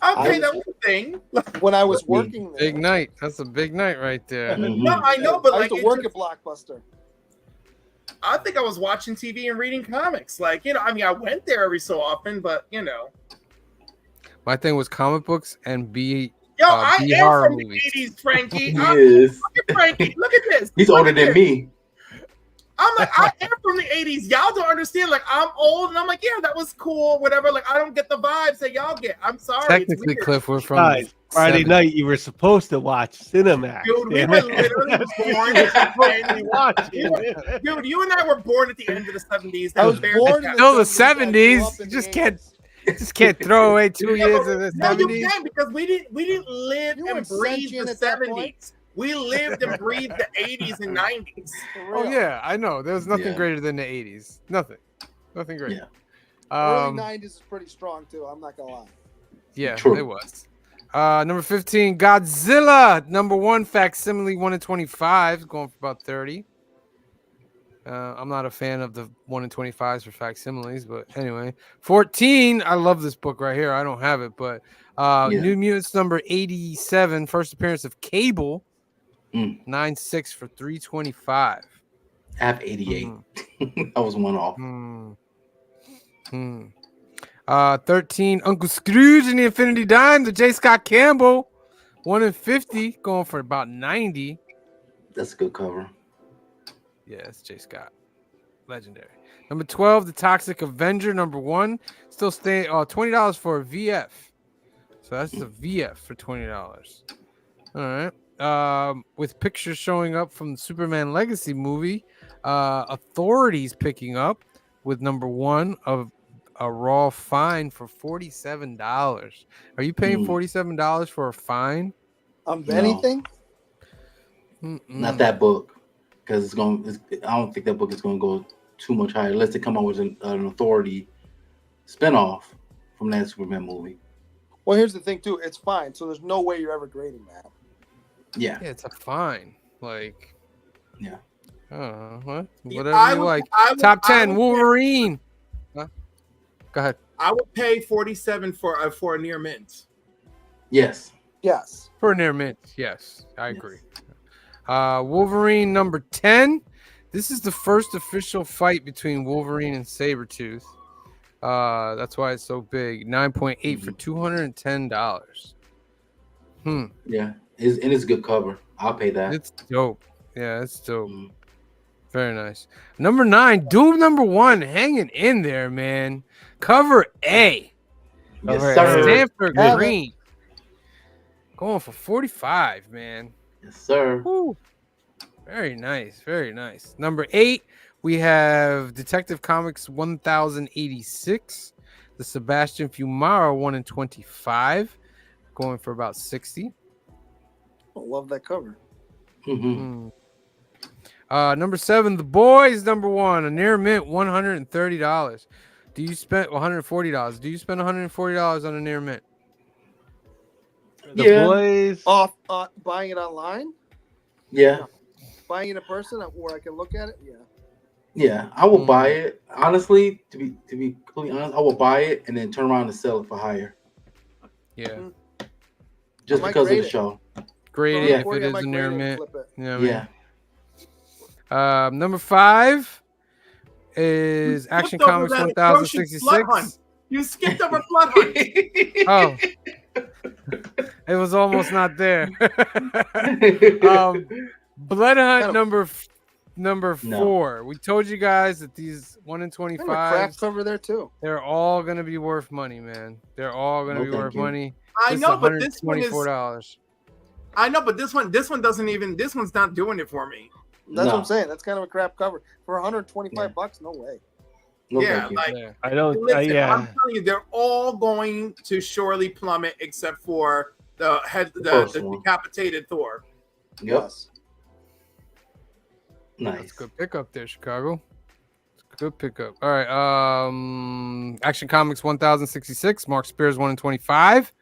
okay, that was a thing. When I was That's me. working there, Big night. That's a big night right there. Mhm. No, I know, but I like, used to work at Blockbuster. I think I was watching TV and reading comics. Like, you know, I mean, I went there every so often, but you know. My thing was comic books and Yo, I B am horror from movies. the 80s, Frankie. He I'm, is. look at Frankie. Look at this. He's Look older at than this. me. I'm like, I am from the 80s. Y'all don't understand. Like, I'm old, and I'm like, yeah, that was cool, whatever. Like, I don't get the vibes that y'all get. I'm sorry. Technically, it's weird. Cliff, we're from Guys, Friday 70s. night you were supposed to watch Cinemax. Dude, we damn were it. literally That's born what at you're the supposed to be end. watching. Dude, you and I were born at the end of the 70s. I was That born in Still the the 70s. I grew 70s. up in You the just can't 80s. just can't throw away 2 Yeah, years but- of the no, you 70s. can because we didn't live You and weren't breathe sentient the at that 70s. point. We lived and breathed the 80s and 90s. For Oh real. yeah, I know. There was nothing Yeah. greater than the 80s. Nothing great. Yeah. Early Um, 90s is pretty strong too. I'm not gonna lie. yeah, True. it was. Number 15, Godzilla. Number 1 facsimile, 1 in 25, going for about 30. I'm not a fan of the 1 in 25s for facsimiles, but anyway. 14, I love this book right here. I don't have it, but Yeah. New Mutants number 87, first appearance of Cable, Mm. 9.6 for 325. I have 88. I was one off. 13, Uncle Scrooge and the Infinity Dime, the J. Scott Campbell, 1 in 50, going for about 90. That's a good cover. Yeah, it's J. Scott. Legendary. Number 12, the Toxic Avenger, number 1. Still staying $20 for a VF. So that's the VF for $20. All right. With pictures showing up from the Superman Legacy movie, Authorities picking up with number 1 of a raw fine for $47. Are you paying $47 for a fine? No. Mm-mm. Anything? Not that book. Because I don't think that book is going to go too much higher unless they come out with an Authority spinoff from that Superman movie. Well, here's the thing too. It's fine. So there's no way you're ever grading that. Yeah. Yeah, it's a fine. Like, Yeah. what? Yeah, Whatever I you would- like. I would- Top I 10, would- Wolverine. Huh? Go ahead. I would pay 47 for a near mint. Yes. Yes. For a near mint, yes, I agree. Wolverine number 10. This is the first official fight between Wolverine and Sabretooth. That's why it's so big. 9.8 for $210. Yeah. It's a good cover. I'll pay that. It's dope. Yeah, it's dope. Mhm. Very nice. Number 9, Doom number 1, hanging in there, man. Cover A. Yes, Alright. sir. Stanford Have it. Green. Going for 45, man. Yes, sir. Woo. Very nice. Very nice. Number 8, we have Detective Comics 1086. The Sebastian Fumaro 1 in 25. Going for about 60. I love that cover. Mm-hmm. Number 7, The Boys number 1, a near mint, $130. Do you spend $140? Do you spend $140 on a near mint? The Yeah. boys. Off buying it online, Yeah. buying it in person where I can look at it. Yeah. Yeah, I will buy it. Honestly, to be completely honest, I will buy it and then turn around and sell it for higher, Yeah. just might because of grade the it. show. Great Yeah. if it is a near mint. Flip it. You know what I mean? Yeah. Number 5 is Action Skipped over Comics that atrocious Blood Hunt. 1066. You skipped over Blood Hunt. Oh, it was almost not there. Blood Hunt number No. 4. We told you guys that these 1 in Kind of a crack 25s, cover there too. they're all gonna be worth money, man. They're all gonna No, be thank worth you. money. I know, but this one is. $124. I know, but this one doesn't even. This one's not doing it for me. That's what No. I'm saying. That's kind of a crap cover for 125 bucks. No way. No, Yeah, thank you. like Yeah. I don't. listen, yeah. I'm telling you, they're all going to surely plummet except for the first the one. decapitated Thor. Yep. Yes. That's Nice. a good pickup there, Chicago. It's a good pickup. All right. Action Comics 1066. Mark Spears 1 in 25.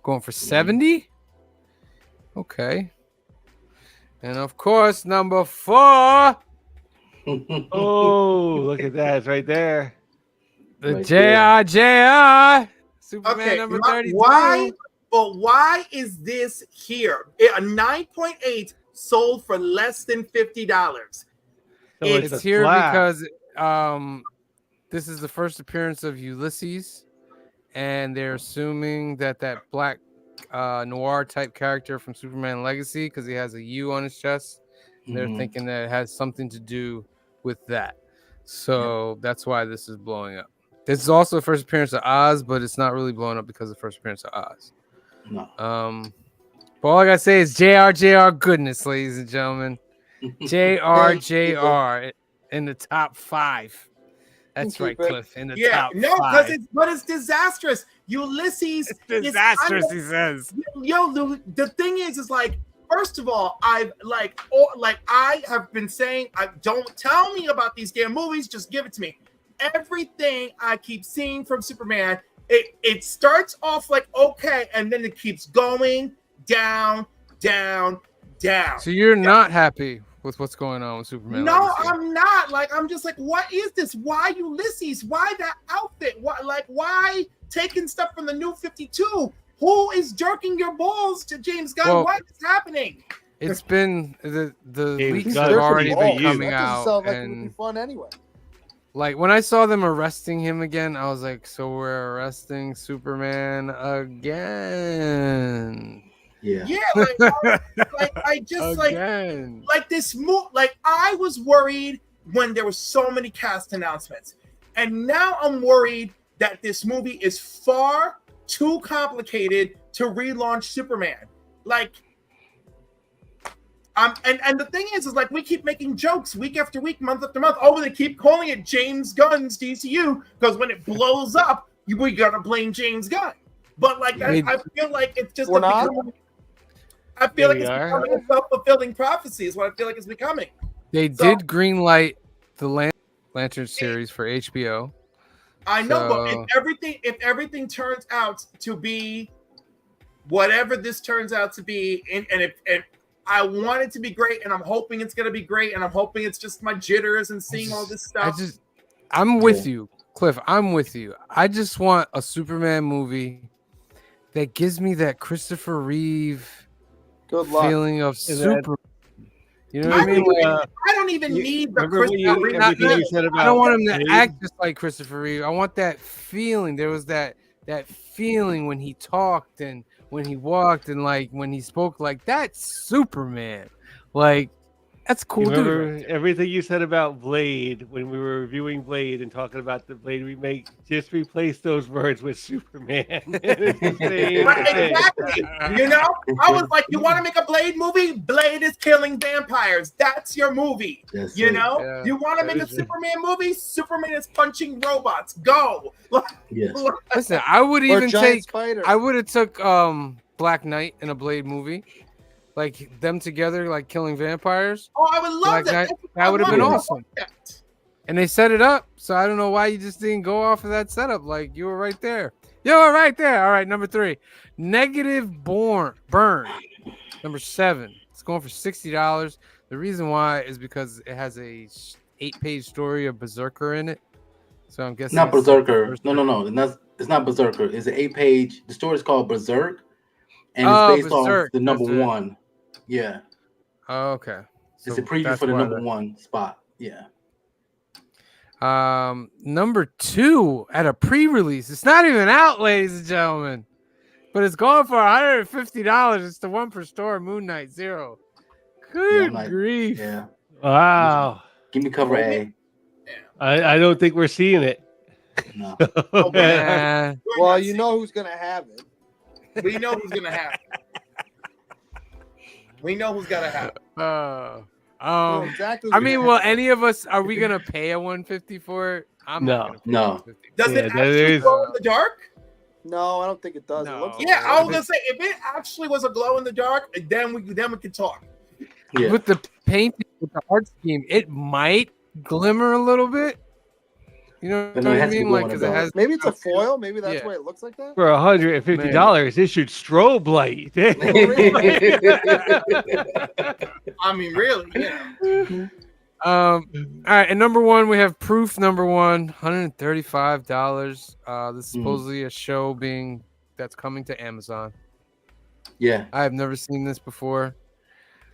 Going for 70. Okay. And of course, number 4. Oh, look at that! It's right there. The Right JR Superman Okay, number my- 32. why? But why is this here? A 9.8 sold for less than $50. So It's It's a here flat. because this is the first appearance of Ulysses, and they're assuming that black noir type character from Superman Legacy, because he has a U on his chest, they're Mhm. thinking that it has something to do with that. So that's why this is blowing up. This is also the first appearance of Oz, but it's not really blowing up because of the first appearance of Oz. No. But all I gotta say is JR goodness, ladies and gentlemen. JR in the top 5. That's Keep right, it. Cliff. In the Yeah, top no, 5. it's disastrous. Ulysses It's is disastrous, kind he says. yo, the thing is like, first of all, I have been saying, don't tell me about these damn movies, just give it to me. Everything I keep seeing from Superman, it starts off like okay, and then it keeps going down. So you're not happy with what's going on with Superman? No, Legacy? I'm not. Like, I'm just like, what is this? Why Ulysses? Why that outfit? Why taking stuff from the New 52? Who is jerking your balls to James Gunn? Well, What is happening? It's been the James leaks Gunn have for already you. been Oh, coming That doesn't out, sound like it would be and fun anyway. like when I saw them arresting him again, I was like, so we're arresting Superman again? Yeah. Yeah, I just Again. like this move. Like, I was worried when there were so many cast announcements, and now I'm worried that this movie is far too complicated to relaunch Superman. Like, and the thing is like we keep making jokes week after week, month after month. Oh, they keep calling it James Gunn's DCU because when it blows up, we gotta blame James Gunn. But like, I feel like it's just We're not? I feel Here like we it's are. becoming a self-fulfilling prophecy. Is what I feel like it's becoming. They did greenlight the Lantern series for HBO. I know, but So- if everything turns out to be whatever this turns out to be, and if I want it to be great, and I'm hoping it's gonna be great, and I'm hoping it's just my jitters and seeing all this stuff. I'm with you, Cliff. I'm with you. I just want a Superman movie that gives me that Christopher Reeve Good luck. feeling of Is that- Super. You know what I mean? I don't even need the Remember what Christopher Reeve. everything you said about I don't want him to Blade? act just like Christopher Reeve. I want that feeling. There was that feeling when he talked and when he walked and like when he spoke. Like that's Superman. Like that's cool. You Dude. remember everything you said about Blade when we were reviewing Blade and talking about the Blade remake? Just replace those words with Superman. It's the same Right, thing. exactly. You know, I was like, you want to make a Blade movie? Blade is killing vampires. That's your movie. That's You it. know, Yeah, you want to that make a is it. Superman movie? Superman is punching robots. Go. Yes. Listen, I would Or even giant take. spider. I would have took Black Knight in a Blade movie, like them together, like killing vampires. Oh, I would love Black that. Knight, That's- that would have I been love awesome. that. And they set it up, so I don't know why you just didn't go off of that setup. Like you were right there. You were right there. All right, number 3, Negative Burn, number 7. It's going for $60. The reason why is because it has a 8-page story of Berserker in it. So I'm guessing Not it's like the Berserker. first- No. It's not Berserker. It's an 8-page. The story is called Berserk, and it's Oh, based off Berserk. the number That's it. one. Yeah, Oh, okay. it's So a preview that's for the why number that- one spot. Yeah. Number 2 at a pre-release. It's not even out, ladies and gentlemen, but it's going for $150. It's the one per store, Moon Knight Zero. Good grief! Yeah. Wow. Give me cover A. I don't think we're seeing it. No. Oh, Nah. Well, you know who's gonna have it. We know who's gonna have it. We know who's gonna have it. You know exactly who's I mean, gonna will have it. any of us? Are we gonna pay a $150 for it? I'm No. not gonna pay No. $150. Does Yeah, it that actually is- glow in the dark? No, I don't think it does. It No. looks Yeah, I was If gonna say if it actually was a glow in the dark, then we could talk. Yeah. With the painting, with the art scheme, it might glimmer a little bit. You know But what no, it I has to be mean? Like, glow in because the it dark. has. Maybe it's a foil. Maybe that's Yeah. why it looks like that. For $150, it should strobe light. I mean, really, you know. All right, and number 1, we have Proof. Number 1, $135. This is supposedly a show that's coming to Amazon. Yeah. I have never seen this before.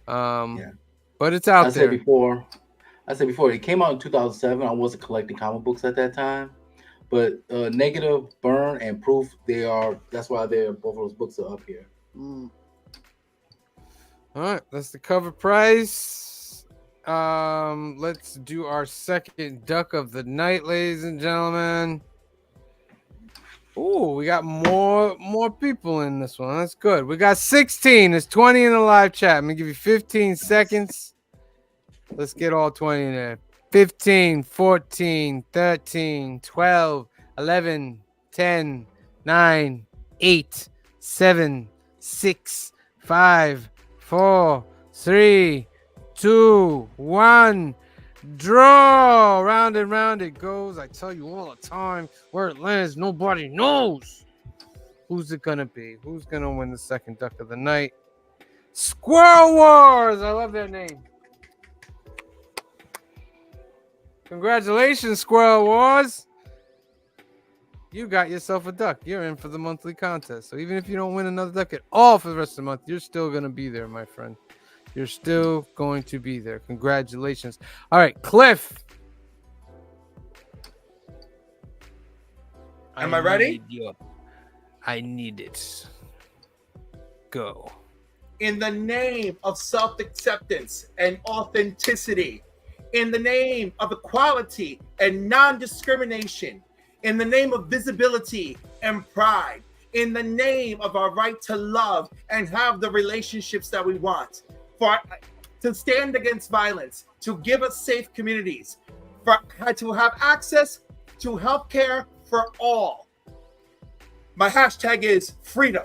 Yeah. But it's out I there. said before it came out in 2007. I wasn't collecting comic books at that time, but Negative, Burn, and Proof, that's why both of those books are up here. Mm. All right, that's the cover price. Let's do our second duck of the night, ladies and gentlemen. Oh, we got more people in this one. That's good. We got 16. There's 20 in the live chat. I'm gonna give you 15 seconds. Let's get all 20 in there. 15, 14, 13, 12, 11, 10, 9, 8, 7, 6, 5, 4, 3, 2, 1. Draw. Round and round it goes. I tell you all the time, where it lands, nobody knows. Who's it gonna be? Who's gonna win the second duck of the night? Squirrel Wars. I love that name. Congratulations, Squirrel Wars. You got yourself a duck. You're in for the monthly contest. So even if you don't win another duck at all for the rest of the month, you're still going to be there, my friend. You're still going to be there. Congratulations. All right, Cliff. Am I ready? I need it. Go. In the name of self-acceptance and authenticity, in the name of equality and non-discrimination, in the name of visibility and pride, in the name of our right to love and have the relationships that we want, to stand against violence, to give us safe communities, to have access to healthcare for all. My hashtag is freedom.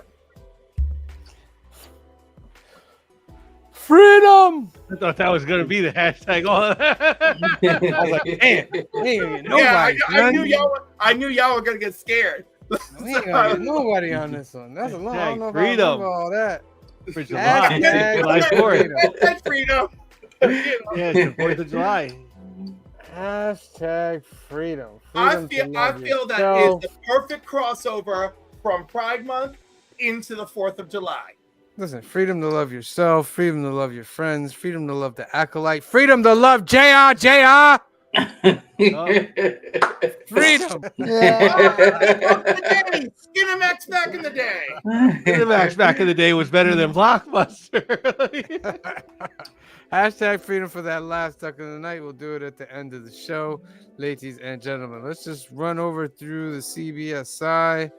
Freedom. I thought that was going to be the hashtag. I was like, damn, we ain't gonna get nobody. I knew y'all were gonna get scared. We ain't gonna get nobody on this one. That's a long. I don't know if I Freedom. remember all that. For July. Hashtag July 4th. Hashtag freedom. Yeah, it's the 4th of July. Hashtag freedom. I Freedom to feel love that yourself. is the perfect crossover from Pride Month into the 4th of July. Listen, freedom to love yourself, freedom to love your friends, freedom to love the acolyte, freedom to love JR. Freedom. Skinamax back in the day. Cinemax back in the day was better than Blockbuster. Hashtag freedom for that last duck of the night. We'll do it at the end of the show, ladies and gentlemen. Let's just run over through the CBSI.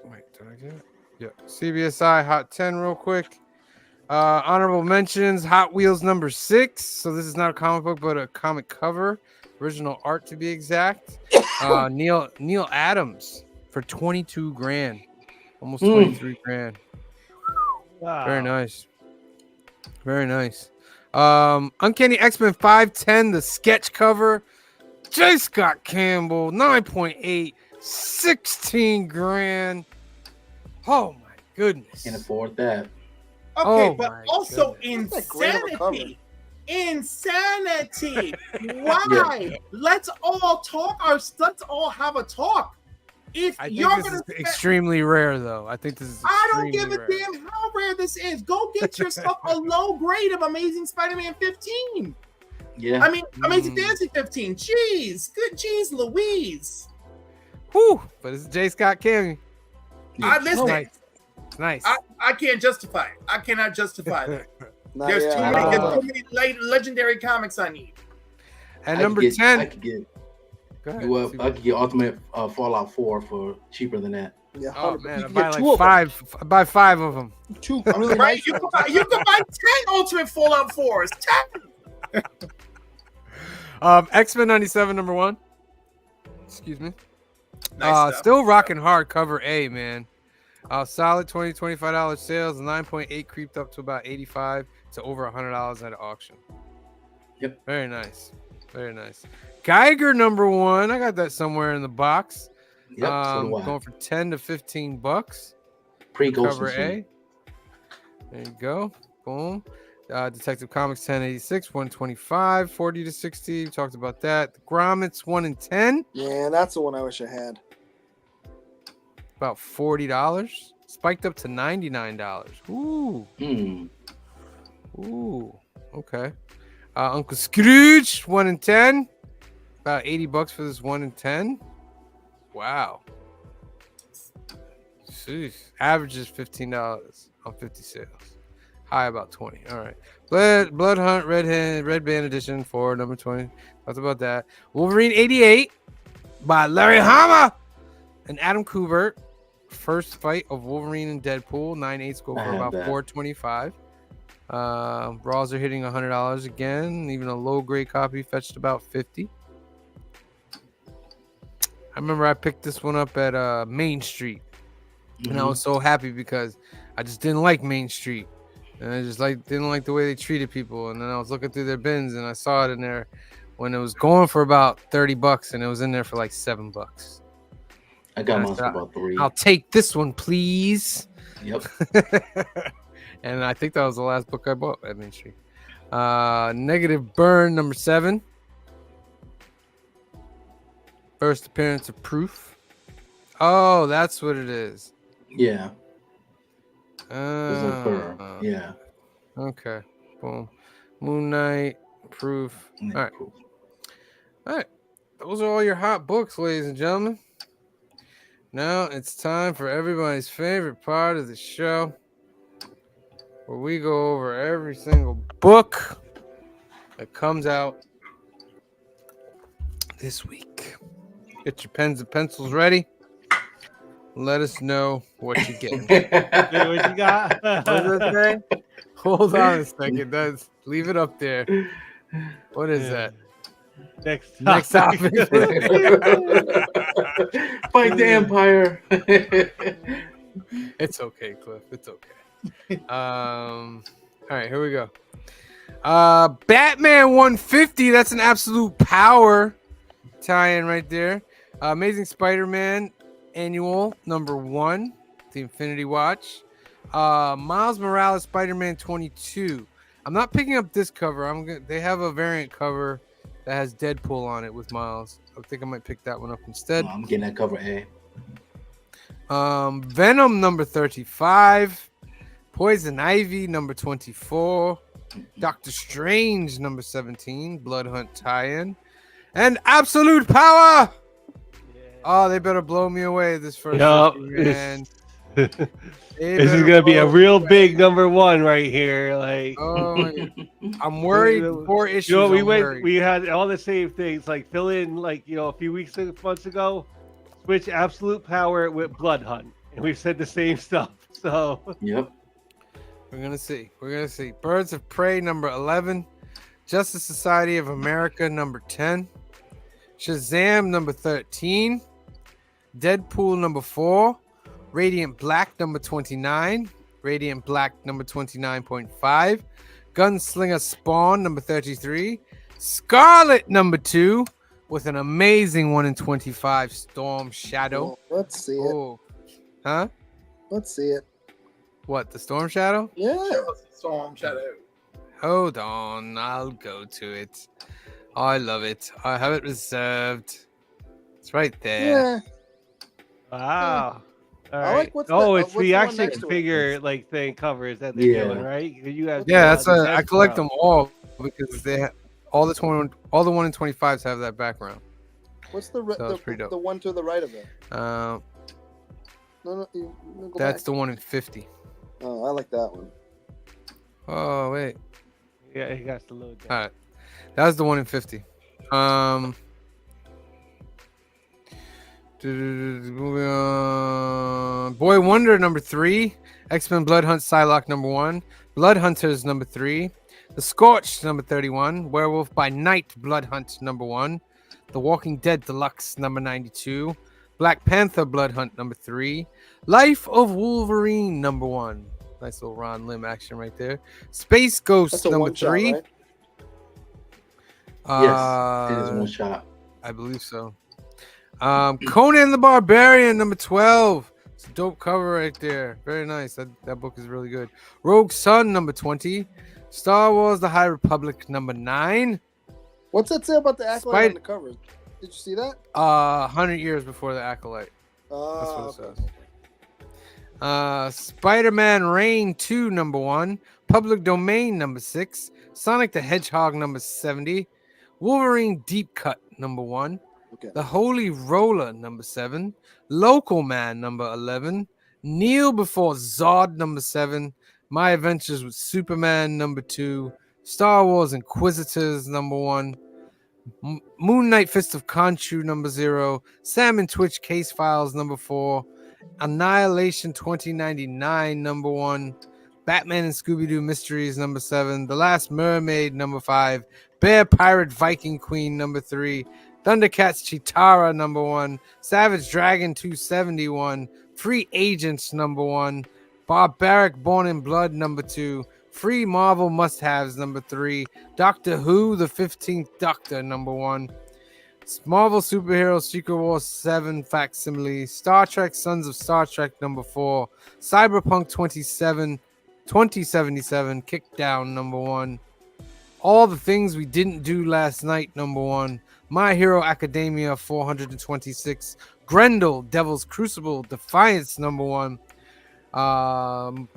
Wait, did I get it? Yeah, CBSI Hot 10 real quick. Honorable mentions: Hot Wheels number 6. So this is not a comic book, but a comic cover, original art to be exact. Neil Adams for 22 grand, almost 23 grand. Wow. Very nice. Very nice. Uncanny X-Men 510, the sketch cover. J. Scott Campbell, 9.8, 16 grand. Oh my goodness. Can't afford that. Okay, Oh but my also That's a great of a cover. insanity. insanity. Why? Let's all talk. Let's all have a talk. If I you're think this gonna is spend, extremely rare, though. I think this is. I don't give a rare. damn how rare this is. Go get yourself a low grade of Amazing Spider-Man 15. Yeah. I mean, Amazing Fantasy 15. Jeez, good jeez, Louise. Whew, but it's J. Scott King. I missed it. Nice. It's nice. I can't justify it. I cannot justify that. Not There's yet. too many legendary comics I need. And I number could get- 10. I could get Go ahead. you up. I could get Ultimate Fallout 4 for cheaper than that. Yeah, Oh 100%. man, You I can buy get like two of them. 5. I buy 5 of them. Two really Right? nice You can ones. buy 10 Ultimate Fallout 4s. 10. X-Men 97 number 1. Excuse me. Nice stuff. Still rocking hard cover A, man. Solid $20-$25 sales. 9.8 creeped up to about 85 to over $100 at auction. Yep. Very nice. Very nice. Geiger number 1. I got that somewhere in the box. Yep. So do I. Going for $10 to $15. Pre-Ghost Cover Machine. A. There you go. Boom. Detective Comics 1086, 125, 40 to 60. We talked about that. The Grommets 1 and 10, Yeah, that's the one I wish I had. about $40. Spiked up to $99. Ooh. Hmm. Ooh. Okay. Uncle Scrooge 1 and 10. About $80 for this 1 and 10. Wow. Jeez. Average is $15 on 50 sales. High about 20. All right. Blood Hunt Red Band Edition for number 20. Talked about that. Wolverine 88 by Larry Hama and Adam Kubert. First fight of Wolverine and Deadpool. 9/8 go I for have about that. $425. Raws are hitting $100 again. Even a low grade copy fetched about $50. I remember I picked this one up at Main Street. And I was so happy because I just didn't like Main Street. And I just didn't like the way they treated people. And then I was looking through their bins and I saw it in there when it was going for about $30 and it was in there for like $7. I got And I mine for said, about 3. I'll take this one, please. Yep. And I think that was the last book I bought at Main Street. Negative Burn number 7. First appearance of Proof. Oh, that's what it is. Yeah. There's a fur. Yeah. Okay. Boom. Moon Knight. Proof. All right. Cool. All right. Those are all your hot books, ladies and gentlemen. Now it's time for everybody's favorite part of the show, where we go over every single book that comes out this week. Get your pens and pencils ready. Let us know what you get. Hey, what you got? What does that say? Hold on a second. Leave it up there. What is that? Next topic. Fight the Empire. It's okay, Cliff. It's okay. All right, here we go. Batman 150. That's an absolute power tie-in right there. Amazing Spider-Man Annual number 1, the Infinity Watch. Miles Morales Spider-Man 22. I'm not picking up this cover. They have a variant cover that has Deadpool on it with Miles. I think I might pick that one up instead. No, I'm getting that cover A. Venom number 35. Poison Ivy number 24. Doctor Strange number 17. Blood Hunt tie-in. And Absolute Power. Oh, they better blow me away this first Yup. issue, man. This is gonna be a real big number 1 right here. Like, Oh, I'm worried. 4 issues. you know, I'm worried. we had all the same things. Like, fill in, like, a few months ago, switch Absolute Power with Blood Hunt, and we've said the same stuff. So, Yep. We're gonna see. Birds of Prey number 11. Justice Society of America number 10. Shazam number 13. Deadpool number 4. Radiant Black number 29. Radiant Black number 29.5. Gunslinger Spawn number 33. Scarlet number 2 with an amazing 1 in 25 Storm Shadow. Oh, let's see it. Oh, huh? Let's see it. What, the Storm Shadow? Yeah. Storm Shadow. Hold on, I'll go to it. I love it. I have it reserved. It's right there. Yeah. Wow. All I right. like what's It's what's the the one action next to it? figure like thing covers that they're Yeah. doing, right? You guys, Yeah, that's the I Death collect Sprout. them all because they all the 1 in 25s have that background. What's the So that's pretty dope. the one to the right of it? Uh, No, go that's back. the 1 in 50. Oh, I like that one. Oh wait, Yeah, he got to load that. all right, that was the 1 in 50. Moving on. Boy Wonder number 3, X-Men Blood Hunt Psylocke number 1, Blood Hunters number 3, The Scorched number 31, Werewolf by Night Blood Hunt number 1, The Walking Dead Deluxe number 92, Black Panther Blood Hunt number 3, Life of Wolverine number 1. Nice little Ron Lim action right there. Space Ghost That's a number one shot, 3. right? Yes, it is one shot. I believe so. Conan the Barbarian number 12. It's a dope cover right there. Very nice. That book is really good. Rogue Sun number 20. Star Wars The High Republic number 9. What's that say about the acolyte on the cover? Did you see that? 100 years before the Acolyte. That's what it says. Spider-Man Reign 2 number 1. Public Domain number 6. Sonic the Hedgehog number 70. Wolverine Deep Cut number 1. Okay. The Holy Roller number 7. Local Man number 11. Kneel Before Zod number 7. My Adventures with Superman number 2. Star Wars Inquisitors number 1. Moon Knight Fist of Khonshu number 0. Sam and Twitch Case Files number 4. Annihilation 2099 number 1. Batman and Scooby-Doo Mysteries number 7. The Last Mermaid number 5. Bear Pirate Viking Queen number 3. Thundercats Chitara number 1. Savage Dragon 271. Free Agents number 1. Barbaric Born in Blood number 2. Free Marvel Must-Haves number 3. Doctor Who the 15th Doctor number 1. Marvel Superhero Secret Wars 7 Facsimile. Star Trek Sons of Star Trek number 4. Cyberpunk 2077 Kickdown number 1. All the Things We Didn't Do Last Night number 1. My Hero Academia 426. Grendel Devil's Crucible Defiance number 1.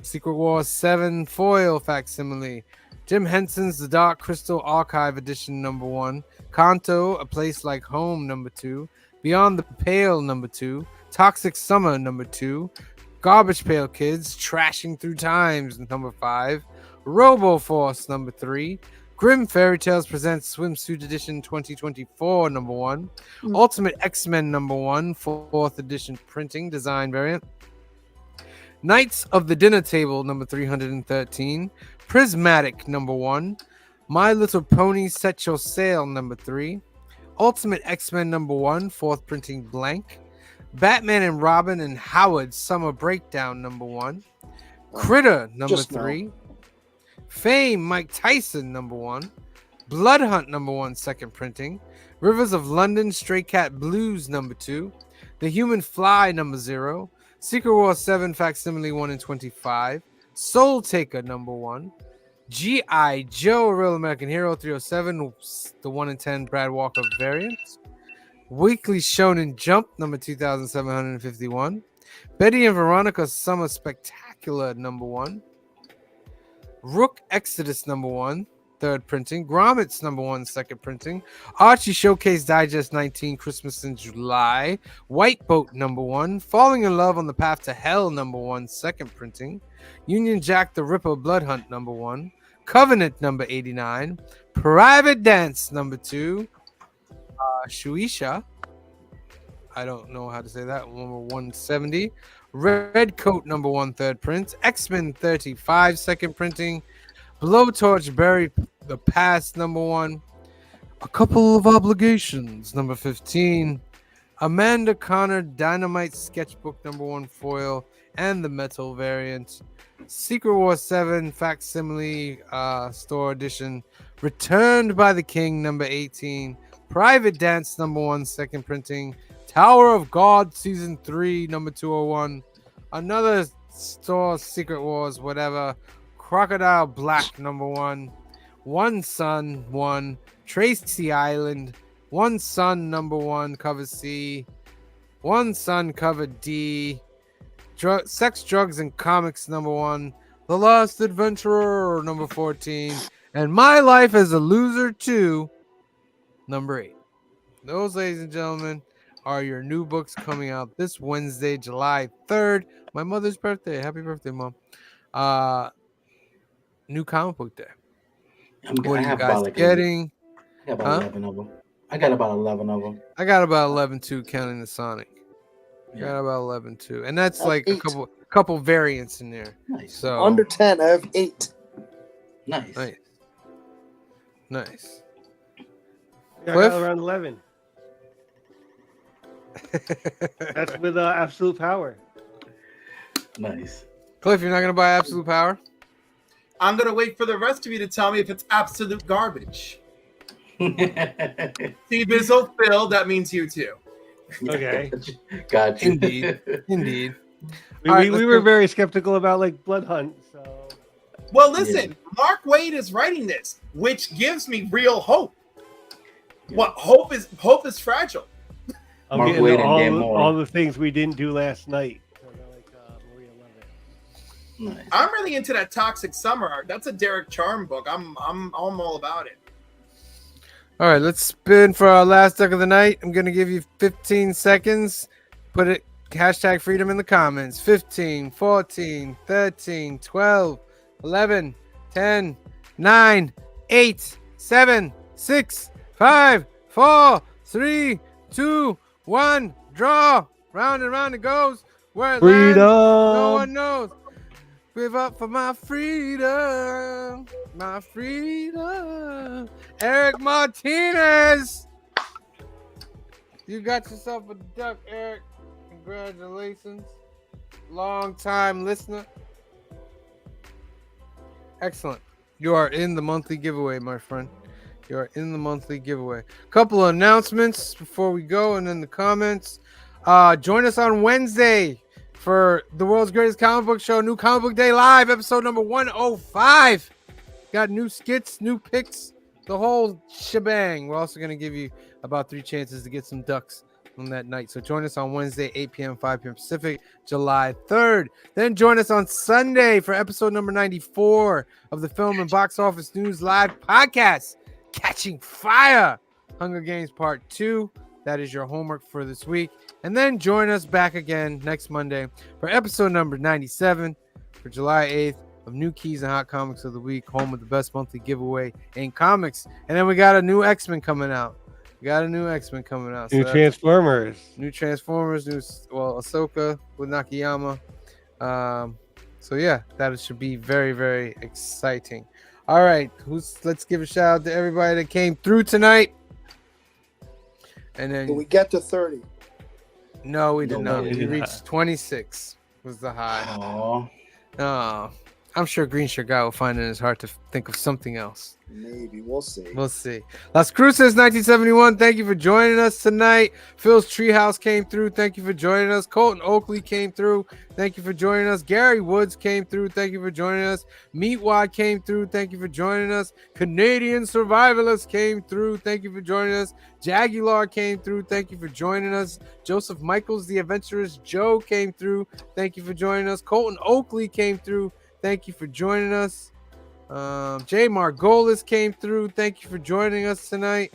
Secret Wars 7 Foil Facsimile. Jim Henson's The Dark Crystal Archive Edition number 1. Kanto A Place Like Home number 2. Beyond the Pale number 2. Toxic Summer number 2. Garbage Pail Kids Trashing Through Times number 5. Robo Force number 3. Grim Fairy Tales Presents Swimsuit Edition 2024 number 1. Ultimate X-Men number 1 4th edition printing design variant. Knights of the Dinner Table number 313. Prismatic number 1. My Little Pony Set Your Sail number 3. Ultimate X-Men number 1 4th printing blank. Batman and Robin and Howard Summer Breakdown number 1. Critter number 3. Fame Mike Tyson number 1. Blood Hunt number 1 2nd printing. Rivers of London Stray Cat Blues number 2. The Human Fly number 0. Secret Wars 7 Facsimile 1 in 25. Soul Taker number 1. G.I. Joe, A Real American Hero 307, the 1 in 10 Brad Walker variant. Weekly Shonen Jump number 2751. Betty and Veronica Summer Spectacular number 1. Rook Exodus number 1, 3rd printing. Grommets number 1, 2nd printing. Archie Showcase Digest 19, Christmas in July. White Boat number 1. Falling in Love on the Path to Hell number 1, 2nd printing. Union Jack the Ripper Blood Hunt number 1. Covenant number 89. Private Dance number 2. Shueisha. I don't know how to say that. Number 170. Red Coat number 1, 3rd print. X-Men 35, 2nd printing. Blowtorch Bury the Past number 1. A Couple of Obligations number 15. Amanda Connor Dynamite Sketchbook number 1 foil and the metal variant. Secret Wars 7 Facsimile store edition. Returned by the King number 18. Private Dance number 1 2nd printing. Tower of God season 3 number 201. Another store Secret Wars whatever. Crocodile Black number 1. One Sun 1, Tracy Island, One Sun number 1, cover C, One Sun cover D, Sex, Drugs, and Comics number 1, The Lost Adventurer number 14, and My Life as a Loser 2 number 8. Those, ladies and gentlemen, are your new books coming out this Wednesday, July 3rd. My mother's birthday. Happy birthday, Mom. New comic book day. What I are you have guys about like getting? I got about Huh? 11 of them. I got about 11 of them. I got about 11 too, counting the Sonic. I Yeah. got about 11 too, and that's That's like 8. a couple variants in there. Nice. So Under 10, I have 8. Nice. nice. I Cliff? got around 11. That's with Absolute Power. Nice. Cliff, you're not gonna buy Absolute Power? I'm gonna wait for the rest of you to tell me if it's absolute garbage. See, Bizzle, Phil, that means you too. Okay. Got you. Indeed. We, All right, we let's were go. very skeptical about like Blood Hunt, so Well, listen, Mark Waid is writing this, which gives me real hope. What hope is fragile. I'm Mark getting Waid and Dan Moore. all the things we didn't do last night. So they're like Maria Levitt. Nice. I'm really into that Toxic Summer art. That's a Derek Charm book. I'm all about it. All right, let's spin for our last deck of the night. I'm gonna give you 15 seconds. Put it hashtag freedom in the comments. 15, 14, 13, 12, 11, 10, 9, 8, 7, 6, 5, 4, 3, 2, 1. Draw. Round and round it goes. Where it lands, no one knows. Give up for my freedom. My freedom. Eric Martinez. You got yourself a duck, Eric. Congratulations. Long time listener. Excellent. You are in the monthly giveaway, my friend. You are in the monthly giveaway. Couple of announcements before we go, and then the comments. Join us on Wednesday for the world's greatest comic book show, New Comic Book Day Live, episode number 105. Got new skits, new picks, the whole shebang. We're also going to give you about 3 chances to get some ducks on that night. So join us on Wednesday, 8 p.m., 5 p.m. Pacific, July 3rd. Then join us on Sunday for episode number 94 of the Film and Box Office News Live podcast, Catching Fire, Hunger Games Part 2. That is your homework for this week. And then join us back again next Monday for episode number 97 for July 8th of New Keys and Hot Comics of the Week, home of the best monthly giveaway in comics. And then we got a new X-Men coming out. New Transformers. New Transformers, Ahsoka with Nakayama. So yeah, that should be very, very exciting. All right, let's give a shout out to everybody that came through tonight. And then Did we get to 30? no, we did No, not. we We did reached 26 was the high. Aw. Oh, I'm sure Green Shirt Guy will find it in his heart to think of something else. Maybe. We'll see. We'll see. Las Cruces 1971, thank you for joining us tonight. Phil's Treehouse came through. Thank you for joining us. Colton Oakley came through. Thank you for joining us. Gary Woods came through. Thank you for joining us. Meatwad came through. Thank you for joining us. Canadian Survivalist came through. Thank you for joining us. Jagular came through. Thank you for joining us. Joseph Michaels, the Adventurous Joe, came through. Thank you for joining us. Colton Oakley came through. Thank you for joining us. Jay Margolis came through. Thank you for joining us tonight.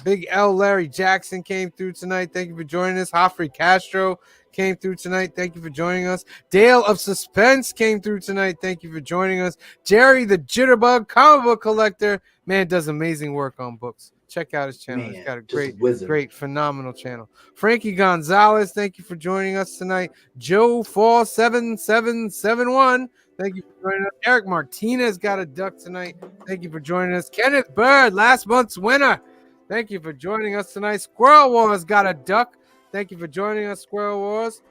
Big L Larry Jackson came through tonight. Thank you for joining us. Joffrey Castro came through tonight. Thank you for joining us. Dale of Suspense came through tonight. Thank you for joining us. Jerry the Jitterbug comic book collector, man, does amazing work on books. Check out his channel. Man, He's got a just wizard. great, phenomenal channel. Frankie Gonzalez, thank you for joining us tonight. Joe 47771, thank you for joining us. Eric Martinez got a duck tonight. Thank you for joining us. Kenneth Bird, last month's winner. Thank you for joining us tonight. Squirrel Wars got a duck. Thank you for joining us, Squirrel Wars.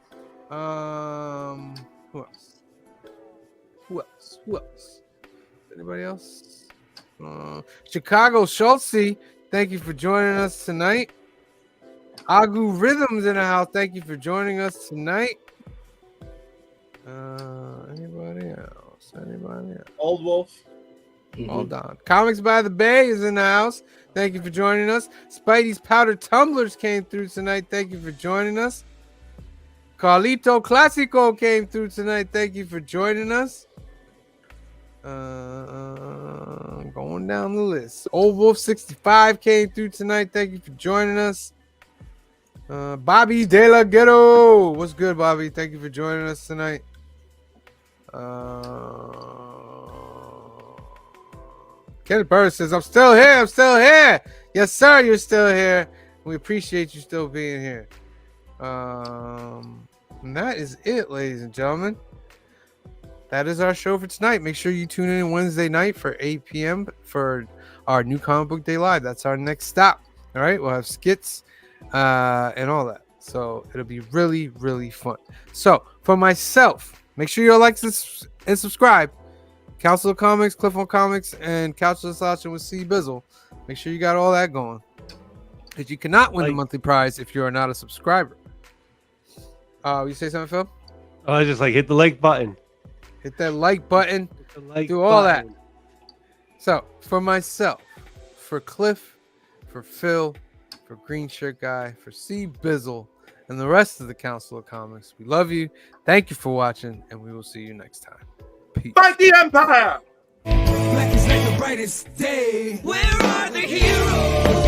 Who else? Anybody else? Chicago Schultze, thank you for joining us tonight. Agu Rhythms in the house, thank you for joining us tonight. Anybody else? Old Wolf. Hold on. Comics by the Bay is in the house. Thank you for joining us. Spidey's Powder Tumblers came through tonight. Thank you for joining us. Carlito Classico came through tonight. Thank you for joining us. Going down the list. Old Wolf 65 came through tonight. Thank you for joining us. Bobby De La Ghetto. What's good, Bobby? Thank you for joining us tonight. Kenneth Burris says, I'm still here. I'm still here. Yes, sir. You're still here. We appreciate you still being here. And that is it, ladies and gentlemen. That is our show for tonight. Make sure you tune in Wednesday night for 8 p.m. for our new Comic Book Day Live. That's our next stop. All right. We'll have skits and all that. So it'll be really, really fun. So for myself, make sure you like and subscribe. Council of Comics, Cliff on Comics, and Couch of Sasha with C Bizzle. Make sure you got all that going. Because you cannot win the monthly prize if you are not a subscriber. You say something, Phil? Oh, I just like hit the like button. Hit that like button. Like do all that. So for myself, for Cliff, for Phil, for Green Shirt Guy, for C Bizzle, and the rest of the Council of Comics, we love you. Thank you for watching, and we will see you next time. Peace. Fight the Empire! Black is like the brightest day. Where are the heroes?